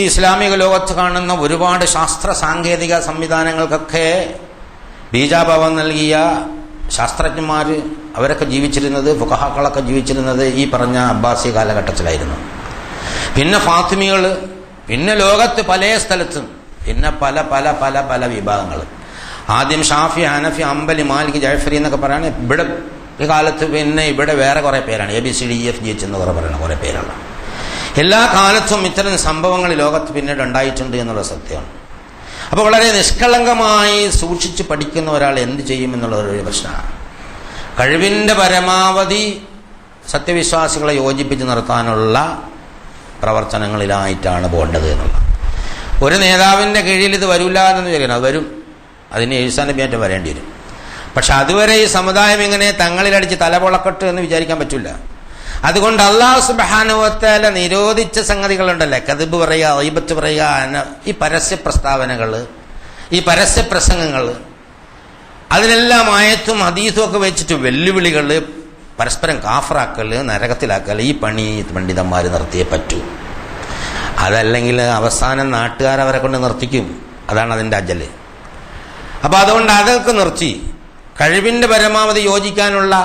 ഇസ്ലാമിക ലോകത്ത് കാണുന്ന ഒരുപാട് ശാസ്ത്ര സാങ്കേതിക സംവിധാനങ്ങൾക്കൊക്കെ ബീജാഭാവം നൽകിയ ശാസ്ത്രജ്ഞന്മാർ അവരൊക്കെ ജീവിച്ചിരുന്നത്, ഫുഖഹാക്കളൊക്കെ ജീവിച്ചിരുന്നത് ഈ പറഞ്ഞ അബ്ബാസി കാലഘട്ടത്തിലായിരുന്നു. പിന്നെ ഫാത്തിമികൾ, പിന്നെ ലോകത്ത് പല സ്ഥലത്തും പിന്നെ പല പല പല പല വിഭാഗങ്ങൾ. ആദ്യം ഷാഫി, ഹനഫി, അംബലി, മാലിക്, ജഅഫരി എന്നൊക്കെ പറയാണ്. ഇവിടെ ഈ കാലത്ത് പിന്നെ ഇവിടെ വേറെ കുറേ പേരാണ്, ABCDEFGH എന്ന് പറയുന്ന കുറേ പേരാണ്. എല്ലാ കാലത്തും ഇത്തരം സംഭവങ്ങൾ ലോകത്ത് പിന്നീട് ഉണ്ടായിട്ടുണ്ട് എന്നുള്ള സത്യമാണ്. അപ്പോൾ വളരെ നിഷ്കളങ്കമായി സൂക്ഷിച്ച് പഠിക്കുന്ന ഒരാൾ എന്ത് ചെയ്യുമെന്നുള്ളതൊരു പ്രശ്നമാണ്. കഴിവിൻ്റെ പരമാവധി സത്യവിശ്വാസികളെ യോജിപ്പിച്ച് നിർത്താനുള്ള പ്രവർത്തനങ്ങളിലായിട്ടാണ് പോകേണ്ടത് എന്നുള്ള. ഒരു നേതാവിൻ്റെ കീഴിൽ ഇത് വരില്ല എന്ന് വിചാരിക്കണം. അത് വരും, അതിന് എഴുസാൻ നബിയായിട്ട് വരേണ്ടി വരും. പക്ഷെ അതുവരെ ഈ സമുദായം ഇങ്ങനെ തങ്ങളിലടിച്ച് തലപൊളക്കട്ട് എന്ന് വിചാരിക്കാൻ പറ്റില്ല. അതുകൊണ്ട് അല്ലാഹു സുബ്ഹാനഹു വ തആല നിരോധിച്ച സംഗതികളുണ്ടല്ലേ, കദ്ബ് പറയുക, ഗീബത്ത് പറയുക, ഈ പരസ്യ പ്രസ്താവനകൾ, ഈ പരസ്യ പ്രസംഗങ്ങൾ, അതിനെല്ലാം ആയത്തും ഹദീസും ഒക്കെ വെച്ചിട്ട് വെല്ലുവിളികൾ, പരസ്പരം കാഫറാക്കൽ, നരകത്തിലാക്കൽ, ഈ പണി പണ്ഡിതന്മാർ നിർത്തിയേ പറ്റൂ. അതല്ലെങ്കിൽ അവസാനം നാട്ടുകാരവരെ കൊണ്ട് നിർത്തിക്കും. അതാണ് അതിൻ്റെ അജല്. അപ്പോൾ അതുകൊണ്ട് അതൊക്കെ നിർത്തി കഴിവിൻ്റെ പരമാവധി യോജിക്കാനുള്ള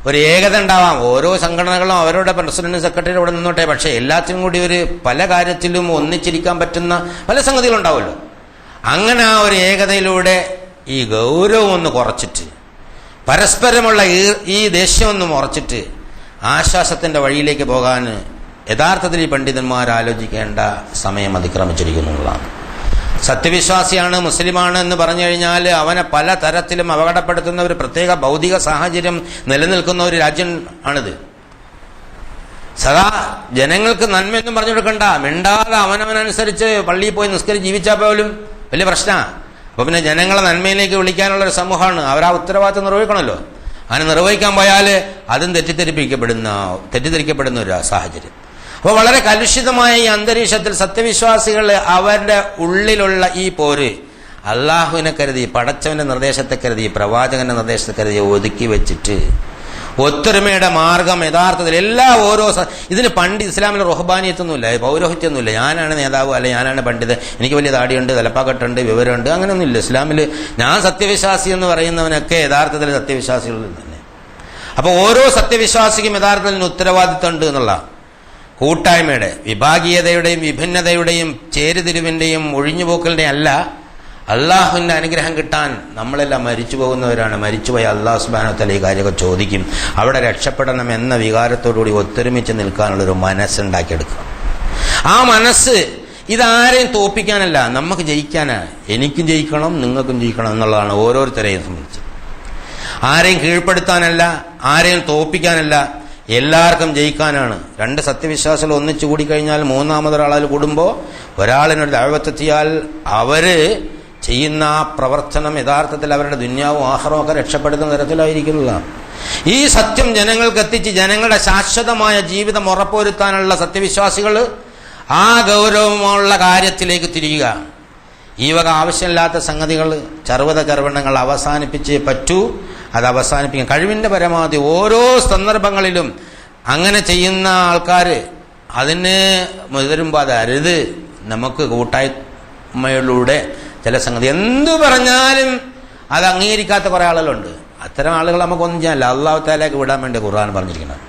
ഒരു ഏകത ഉണ്ടാവാം. ഓരോ സംഘടനകളും അവരുടെ പ്രസിഡന്റ്, സെക്രട്ടറി ഇവിടെ നിന്നോട്ടെ. പക്ഷേ എല്ലാത്തിനും കൂടി ഒരു പല കാര്യത്തിലും ഒന്നിച്ചിരിക്കാൻ പറ്റുന്ന പല സംഗതികളുണ്ടാവുമല്ലോ. അങ്ങനെ ആ ഒരു ഏകതയിലൂടെ ഈ ഗൗരവം ഒന്ന് കുറച്ചിട്ട്, പരസ്പരമുള്ള ഈ ദേഷ്യം ഒന്ന് കുറച്ചിട്ട് ആശ്വാസത്തിൻ്റെ വഴിയിലേക്ക് പോകാൻ യഥാർത്ഥത്തിൽ ഈ പണ്ഡിതന്മാർ ആലോചിക്കേണ്ട സമയം അതിക്രമിച്ചിരിക്കുന്നു എന്നുള്ളതാണ്. സത്യവിശ്വാസിയാണ്, മുസ്ലിമാണ് എന്ന് പറഞ്ഞു കഴിഞ്ഞാൽ അവനെ പല തരത്തിലും അപകടപ്പെടുത്തുന്ന ഒരു പ്രത്യേക ഭൗതിക സാഹചര്യം നിലനിൽക്കുന്ന ഒരു രാജ്യം ആണിത്. സദാ ജനങ്ങൾക്ക് നന്മയൊന്നും പറഞ്ഞു കൊടുക്കണ്ട, മിണ്ടാതെ അവനവനനുസരിച്ച് പള്ളിയിൽ പോയി നിസ്കരിച്ച് ജീവിച്ചാൽ പോലും വലിയ പ്രശ്നമാണ്. അപ്പോൾ പിന്നെ ജനങ്ങളെ നന്മയിലേക്ക് വിളിക്കാനുള്ളൊരു സമൂഹമാണ്. അവരാ ഉത്തരവാദിത്വം നിർവഹിക്കണമല്ലോ. അങ്ങനെ നിർവഹിക്കാൻ പോയാൽ അതും തെറ്റിദ്ധരിക്കപ്പെടുന്ന ഒരു സാഹചര്യം. അപ്പോൾ വളരെ കലുഷിതമായ ഈ അന്തരീക്ഷത്തിൽ സത്യവിശ്വാസികൾ അവരുടെ ഉള്ളിലുള്ള ഈ പോര് അള്ളാഹുവിനെ കരുതി, പടച്ചവന്റെ നിർദ്ദേശത്തെ കരുതി, പ്രവാചകന്റെ നിർദ്ദേശത്തെ കരുതി ഒതുക്കി വെച്ചിട്ട് ഒത്തൊരുമയുടെ മാർഗം യഥാർത്ഥത്തിൽ ഇതിന് ഇസ്ലാമിൽ റുഹ്ബാനിയത്തൊന്നുമില്ല, പൗരോഹിത്യമൊന്നുമില്ല. ഞാനാണ് നേതാവ്, അല്ലെ ഞാനാണ് പണ്ഡിതൻ, എനിക്ക് വലിയ താടിയുണ്ട്, തലപ്പാക്കെട്ടുണ്ട്, വിവരമുണ്ട്, അങ്ങനെയൊന്നുമില്ല ഇസ്ലാമിൽ. ഞാൻ സത്യവിശ്വാസി എന്ന് പറയുന്നവനൊക്കെ യഥാർത്ഥത്തിൽ സത്യവിശ്വാസികളിൽ തന്നെ. അപ്പോൾ ഓരോ സത്യവിശ്വാസിക്കും യഥാർത്ഥത്തിൽ ഉത്തരവാദിത്തം ഉണ്ട് എന്നുള്ള കൂട്ടായ്മയുടെ, വിഭാഗീയതയുടെയും വിഭിന്നതയുടെയും ചേരുതിരിവിൻ്റെയും ഒഴിഞ്ഞുപോക്കലിൻ്റെയും അല്ല, അള്ളാഹുവിൻ്റെ അനുഗ്രഹം കിട്ടാൻ നമ്മളെല്ലാം മരിച്ചു പോകുന്നവരാണ്. മരിച്ചുപോയ അള്ളാഹു സുബ്ഹാനഹു വ തആല ഈ കാര്യമൊക്കെ ചോദിക്കും. അവിടെ രക്ഷപ്പെടണം എന്ന വികാരത്തോടുകൂടി ഒത്തൊരുമിച്ച് നിൽക്കാനുള്ളൊരു മനസ്സുണ്ടാക്കിയെടുക്കുക. ആ മനസ്സ് ഇതാരെയും തോൽപ്പിക്കാനല്ല, നമുക്ക് ജയിക്കാനാണ്. എനിക്കും ജയിക്കണം, നിങ്ങൾക്കും ജയിക്കണം എന്നുള്ളതാണ് ഓരോരുത്തരെയും സംബന്ധിച്ച്. ആരെയും കീഴ്പ്പെടുത്താനല്ല, ആരെയും തോൽപ്പിക്കാനല്ല, എല്ലാവർക്കും ജയിക്കാനാണ്. രണ്ട് സത്യവിശ്വാസികൾ ഒന്നിച്ചു കൂടിക്കഴിഞ്ഞാൽ മൂന്നാമതൊരാൾ കൂടുമ്പോൾ ഒരാളിനൊരു ദഅവത്തെത്തിയാൽ അവര് ചെയ്യുന്ന ആ പ്രവർത്തനം യഥാർത്ഥത്തിൽ അവരുടെ ദുന്യാവും ആഖിറവും ഒക്കെ രക്ഷപ്പെടുന്ന തരത്തിലായിരിക്കുന്നതാണ്. ഈ സത്യം ജനങ്ങൾക്ക് എത്തിച്ച് ജനങ്ങളുടെ ശാശ്വതമായ ജീവിതം ഉറപ്പുവരുത്താനുള്ള സത്യവിശ്വാസികൾ ആ ഗൗരവമുള്ള കാര്യത്തിലേക്ക് തിരിയുക. ഈ വക ആവശ്യമില്ലാത്ത സംഗതികൾ, ചർവണങ്ങൾ അവസാനിപ്പിച്ചേ പറ്റൂ. അത് അവസാനിപ്പിക്കാൻ കഴിവിൻ്റെ പരമാവധി ഓരോ സന്ദർഭങ്ങളിലും അങ്ങനെ ചെയ്യുന്ന ആൾക്കാർ അതിന് മുതിരുമ്പോൾ അത് അരുത്. നമുക്ക് കൂട്ടായ്മയിലൂടെ ചില സംഗതി എന്തു പറഞ്ഞാലും അത് അംഗീകരിക്കാത്ത കുറേ ആളുകളുണ്ട്. അത്തരം ആളുകൾ നമുക്കൊന്നും ചെയ്യാനില്ല. അള്ളാഹു തആലയ്ക്ക് വിടാൻ വേണ്ടി ഖുർആൻ പറഞ്ഞിരിക്കുന്നത്.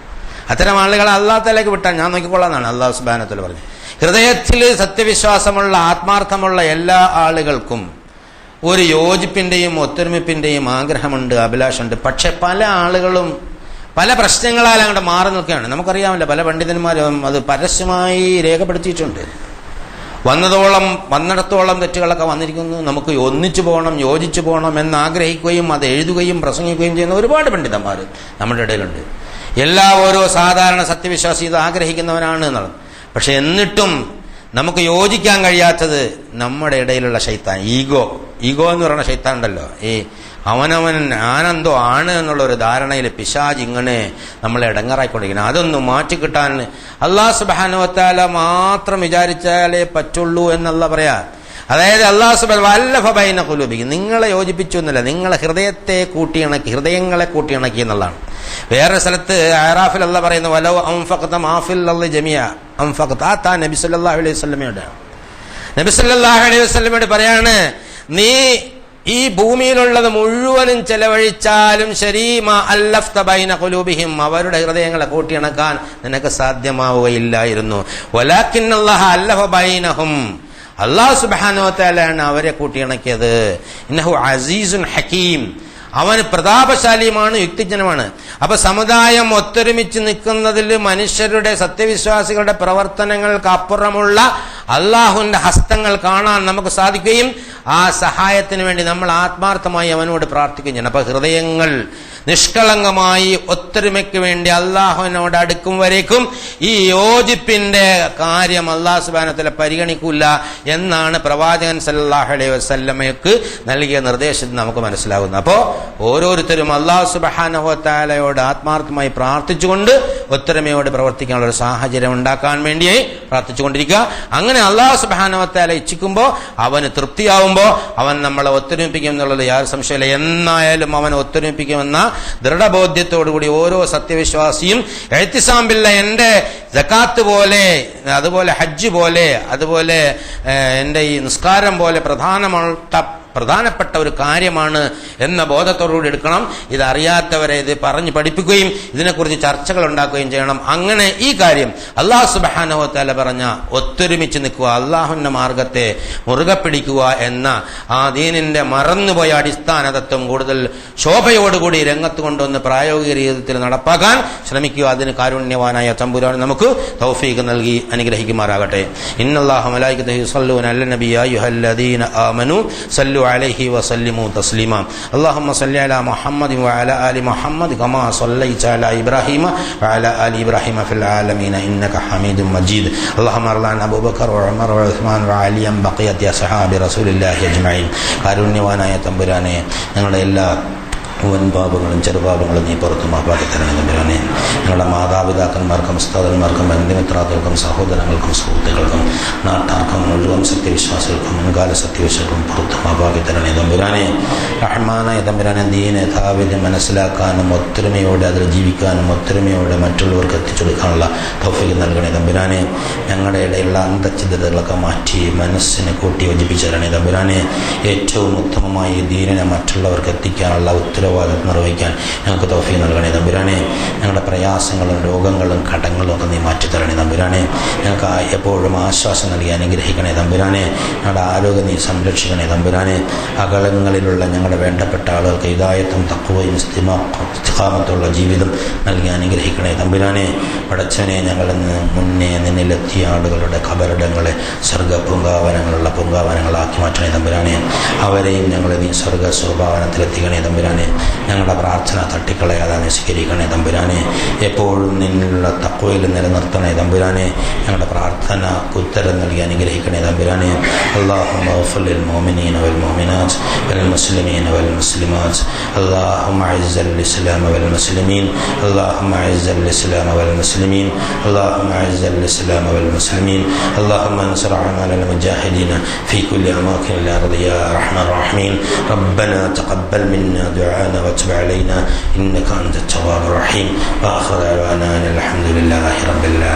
അത്തരം ആളുകളെ അള്ളാഹു തആലയ്ക്ക് വിട്ടാൽ ഞാൻ നോക്കിക്കൊള്ളാന്നാണ് അള്ളാഹു സുബ്ഹാനഹു വ തആല പറഞ്ഞത്. ഹൃദയത്തിൽ സത്യവിശ്വാസമുള്ള ആത്മാർത്ഥമുള്ള എല്ലാ ആളുകൾക്കും ഒരു യോജിപ്പിൻ്റെയും ഒത്തൊരുമിപ്പിൻ്റെയും ആഗ്രഹമുണ്ട്, അഭിലാഷമുണ്ട്. പക്ഷെ പല ആളുകളും പല പ്രശ്നങ്ങളാൽ അങ്ങോട്ട് മാറി നിൽക്കുകയാണ്. നമുക്കറിയാമല്ലോ, പല പണ്ഡിതന്മാരും അത് പരസ്യമായി രേഖപ്പെടുത്തിയിട്ടുണ്ട്. വന്നിടത്തോളം തെറ്റുകളൊക്കെ വന്നിരിക്കുന്നു. നമുക്ക് ഒന്നിച്ചു പോകണം, യോജിച്ചു പോകണം എന്നാഗ്രഹിക്കുകയും അത് എഴുതുകയും പ്രസംഗിക്കുകയും ചെയ്യുന്ന ഒരുപാട് പണ്ഡിതന്മാർ നമ്മുടെ ഇടയിലുണ്ട്. ഓരോ സാധാരണ സത്യവിശ്വാസി ഇത് ആഗ്രഹിക്കുന്നവനാണ് എന്നുള്ളത്. പക്ഷെ എന്നിട്ടും നമുക്ക് യോജിക്കാൻ കഴിയാത്തത് നമ്മുടെ ഇടയിലുള്ള ശൈത്താൻ, ഈഗോ എന്ന് പറയുന്ന ശൈത്താൻ ഉണ്ടല്ലോ. ഈ അവനവൻ ആനന്ദോ ആണ് എന്നുള്ളൊരു ധാരണയിൽ പിശാച് ഇങ്ങനെ നമ്മളെ ഇടങ്ങറായിക്കൊണ്ടിരിക്കുന്നത്. അതൊന്നും മാറ്റിക്കിട്ടാൻ അല്ലാഹു സുബ്ഹാനഹു വ തആല മാത്രം വിചാരിച്ചാലേ പറ്റുള്ളൂ എന്നല്ല പറയാ. അതായത് അല്ലാഹു സുബ്ഹാനഹു വഅല്ലഫ ബൈന ഖുലൂബിഹിം, നിങ്ങളെ യോജിപ്പിച്ചു എന്നല്ല, നിങ്ങളെ ഹൃദയങ്ങളെ കൂട്ടിയിണക്കി എന്നുള്ളതാണ്. വേറെ സ്ഥലത്ത് അറാഫിൽ അല്ലാഹ് പറയുന്നു വലൗ അൻഫഖത മാ ഫിൽ അർളി ജമിഅ അൻഫഖത. ആ നബി സല്ലല്ലാഹു അലൈഹി വസല്ലമയോട് പറയാണ്, നീ ഈ ഭൂമിയിലുള്ളത് മുഴുവനും ചെലവഴിച്ചാലും ശരി, മാ അല്ലഫ്ത ബൈന ഖുലൂബിഹിം, അവരുടെ ഹൃദയങ്ങളെ കൂട്ടിയിണക്കാൻ നിനക്ക് സാധ്യമാവുകയില്ലായിരുന്നു. വലാകിന്നല്ലാഹ അല്ലഫ ബൈനഹും, അല്ലാഹു സുബ്ഹാനഹു വ തആലയാണ് അവരെ കൂട്ടിയിണക്കിയത്. ഇന്നഹു അസീസുൻ ഹകീം, അവന് പ്രതാപശാലിയുമാണ്, യുക്തിജ്ഞനുമാണ്. അപ്പൊ സമുദായം ഒത്തൊരുമിച്ച് നിൽക്കുന്നതിൽ മനുഷ്യരുടെ സത്യവിശ്വാസികളുടെ പ്രവർത്തനങ്ങൾക്ക് അപ്പുറമുള്ള അള്ളാഹുവിന്റെ ഹസ്തങ്ങൾ കാണാൻ നമുക്ക് സാധിക്കുകയും ആ സഹായത്തിന് വേണ്ടി നമ്മൾ ആത്മാർത്ഥമായി അവനോട് പ്രാർത്ഥിക്കുകയും ചെയ്യണം. അപ്പൊ ഹൃദയങ്ങൾ നിഷ്കളങ്കമായി ഒത്തൊരുമയ്ക്ക് വേണ്ടി അള്ളാഹുവിനോട് അടുക്കും വരേക്കും ഈ യോജിപ്പിന്റെ കാര്യം അല്ലാഹു സുബ്ഹാനഹു വ തആല പരിഗണിക്കില്ല എന്നാണ് പ്രവാചകൻ സല്ലല്ലാഹു അലൈഹി വസല്ലമയ്ക്ക് നൽകിയ നിർദ്ദേശത്തിൽ നമുക്ക് മനസ്സിലാകുന്നത്. അപ്പോൾ ഓരോരുത്തരും അല്ലാഹു സുബ്ഹാനഹു വ തആലയോട് ആത്മാർത്ഥമായി പ്രാർത്ഥിച്ചുകൊണ്ട് ഒത്തൊരുമയോട് പ്രവർത്തിക്കാനുള്ള ഒരു സാഹചര്യം ഉണ്ടാക്കാൻ വേണ്ടിയായി പ്രാർത്ഥിച്ചുകൊണ്ടിരിക്കുക. അങ്ങനെ അല്ലാഹു സുബ്ഹാനഹു വ തആല ഇച്ഛിക്കുമ്പോൾ, അവന് തൃപ്തിയാവുമ്പോൾ അവൻ നമ്മളെ ഒത്തൊരുമിപ്പിക്കും എന്നുള്ളത് യാതൊരു സംശയമില്ല. എന്നായാലും അവൻ ഒത്തൊരുമിപ്പിക്കുമെന്ന ദൃഢബോധ്യത്തോടുകൂടി ഓരോ സത്യവിശ്വാസിയും ഇഅ്തിസാം ബില്ലാഹ്, എൻ്റെ സകാത്ത് പോലെ, അതുപോലെ ഹജ്ജ് പോലെ, അതുപോലെ എൻ്റെ ഈ നിസ്കാരം പോലെ പ്രധാനപ്പെട്ട ഒരു കാര്യമാണ് എന്ന ബോധത്തോടുകൂടി എടുക്കണം. ഇതറിയാത്തവരെ ഇത് പറഞ്ഞ് പഠിപ്പിക്കുകയും ഇതിനെക്കുറിച്ച് ചർച്ചകൾ ഉണ്ടാക്കുകയും ചെയ്യണം. അങ്ങനെ ഈ കാര്യം അല്ലാഹു സുബ്ഹാനഹു വ തആല പറഞ്ഞ ഒത്തൊരുമിച്ച് നിൽക്കുക, അള്ളാഹുവിന്റെ മാർഗത്തെ മുറുകെ പിടിക്കുക എന്ന ആ ദീനിന്റെ മറന്നുപോയ അടിസ്ഥാന തത്വം കൂടുതൽ ശോഭയോടുകൂടി രംഗത്ത് കൊണ്ടുവന്ന് പ്രായോഗിക രീതിയിൽ നടപ്പാക്കാൻ ശ്രമിക്കുക. അതിന് കാരുണ്യവാനായ തമ്പുരാൻ നമുക്ക് തൗഫീഖ് നൽകി അനുഗ്രഹിക്കുമാറാകട്ടെ. ഇന്നല്ലാഹ മലായികതഹു യുസല്ലൂന അലൻ നബി യാ അയ്യുഹല്ലദീന ആമനൂ സല്ലു عليه وسلموا تسليما اللهم صل على محمد وعلى آل محمد كما صليت على إبراهيم وعلى آل إبراهيم في العالمين إنك حميد مجيد اللهم ارض عن أبو بكر وعمر وعثمان وعلي بقية أصحاب رسول الله أجمعين കാരുണ്യവാനായ തമ്പുരാനെ, ഞങ്ങളുടെ എല്ലാ വൻപാപങ്ങളും ചെറുപാപങ്ങളും നീ പുറത്തു മാപ്പാക്കി തരണേ തമ്പുരാനെ. ഞങ്ങളുടെ മാതാപിതാക്കന്മാർക്കും ഉസ്താദന്മാർക്കും ബന്ധുമിത്രാക്കൾക്കും സഹോദരങ്ങൾക്കും സുഹൃത്തുക്കൾക്കും നാട്ടാർക്കും മുഴുവൻ സത്യവിശ്വാസികൾക്കും മുൻകാല സത്യവിശ്വാസികൾക്കും പുറത്തു മാപ്പാക്കി തരണേ തമ്പുരാനെ. റഹ്മാനായ തമ്പുരാനെ, ദീനെ യഥാവിധം മനസ്സിലാക്കാനും ഒത്തൊരുമയോടെ അതിൽ ജീവിക്കാനും ഒത്തൊരുമയോടെ മറ്റുള്ളവർക്ക് എത്തിച്ചു കൊടുക്കാനുള്ള തൗഫീഖ് നൽകണേ തമ്പുരാനെ. ഞങ്ങളുടെ ഇടയിലുള്ള അന്തഛിദ്രതകളൊക്കെ മാറ്റി മനസ്സിനെ കൂട്ടി യോജിപ്പിച്ചു തരണേ തമ്പുരാനെ. ഏറ്റവും ഉത്തമമായി ദീനിനെ മറ്റുള്ളവർക്ക് എത്തിക്കാനുള്ള ഉത്തരവാദിത്വം നിർവഹിക്കാൻ ഞങ്ങൾക്ക് തൗഫീഖ് നൽകണേ തമ്പുരാനെ. ഞങ്ങളുടെ ഞങ്ങളുടെ പ്രയാസങ്ങളും രോഗങ്ങളും കടങ്ങളും ഒക്കെ നീ മാറ്റിത്തരണേ തമ്പുരാനെ. ഞങ്ങൾക്ക് എപ്പോഴും ആശ്വാസം നൽകി അനുഗ്രഹിക്കണേ തമ്പുരാനെ. ഞങ്ങളുടെ ആരോഗ്യം നീ സംരക്ഷിക്കണേ തമ്പുരാനെ. അകലങ്ങളിലുള്ള ഞങ്ങളുടെ വേണ്ടപ്പെട്ട ആളുകൾക്ക് ഹിദായത്തും തഖ്വയും ഇസ്തിഖാമത്തുള്ള ജീവിതം നൽകി അനുഗ്രഹിക്കണേ തമ്പുരാനെ. പടച്ചവനെ, ഞങ്ങളിന്ന് മുന്നേ നിന്നിലെത്തിയ ആളുകളുടെ ഖബറിടങ്ങളെ സ്വർഗ പൂങ്കാവനങ്ങളുള്ള പൂങ്കാവനങ്ങളാക്കി മാറ്റണേ തമ്പുരാനെ. അവരെയും ഞങ്ങളെ നീ സ്വർഗ സ്വഭാവനത്തിലെത്തിക്കണേ തമ്പുരാനെ. ഞങ്ങളുടെ പ്രാർത്ഥന തട്ടിക്കളയാതെ നീ സ്വീകരിക്കണേ തമ്പുരാനെ. എപ്പോഴും നിന്നിലുള്ള തഖ്വയിൽ നിലനിർത്തണേ തമ്പുരാനെ. ഞങ്ങളുടെ പ്രാർത്ഥന ഉത്തരം നൽകി അനുഗ്രഹിക്കണേ തമ്പുരാനെ. اللهم اغفر للمؤمنين والمؤمنات والمسلمين والمسلمات. اللهم اعز الاسلام والمسلمين. اللهم اعز الاسلام والمسلمين. اللهم اعز الاسلام والمسلمين. اللهم انصر اعمال المجاهدين في كل اماكن الارض يا ارحم الراحمين. ربنا تقبل منا دعانا وتب علينا انك انت التواب الرحيم. واخر دعوانا الحمد لله رب العالمين.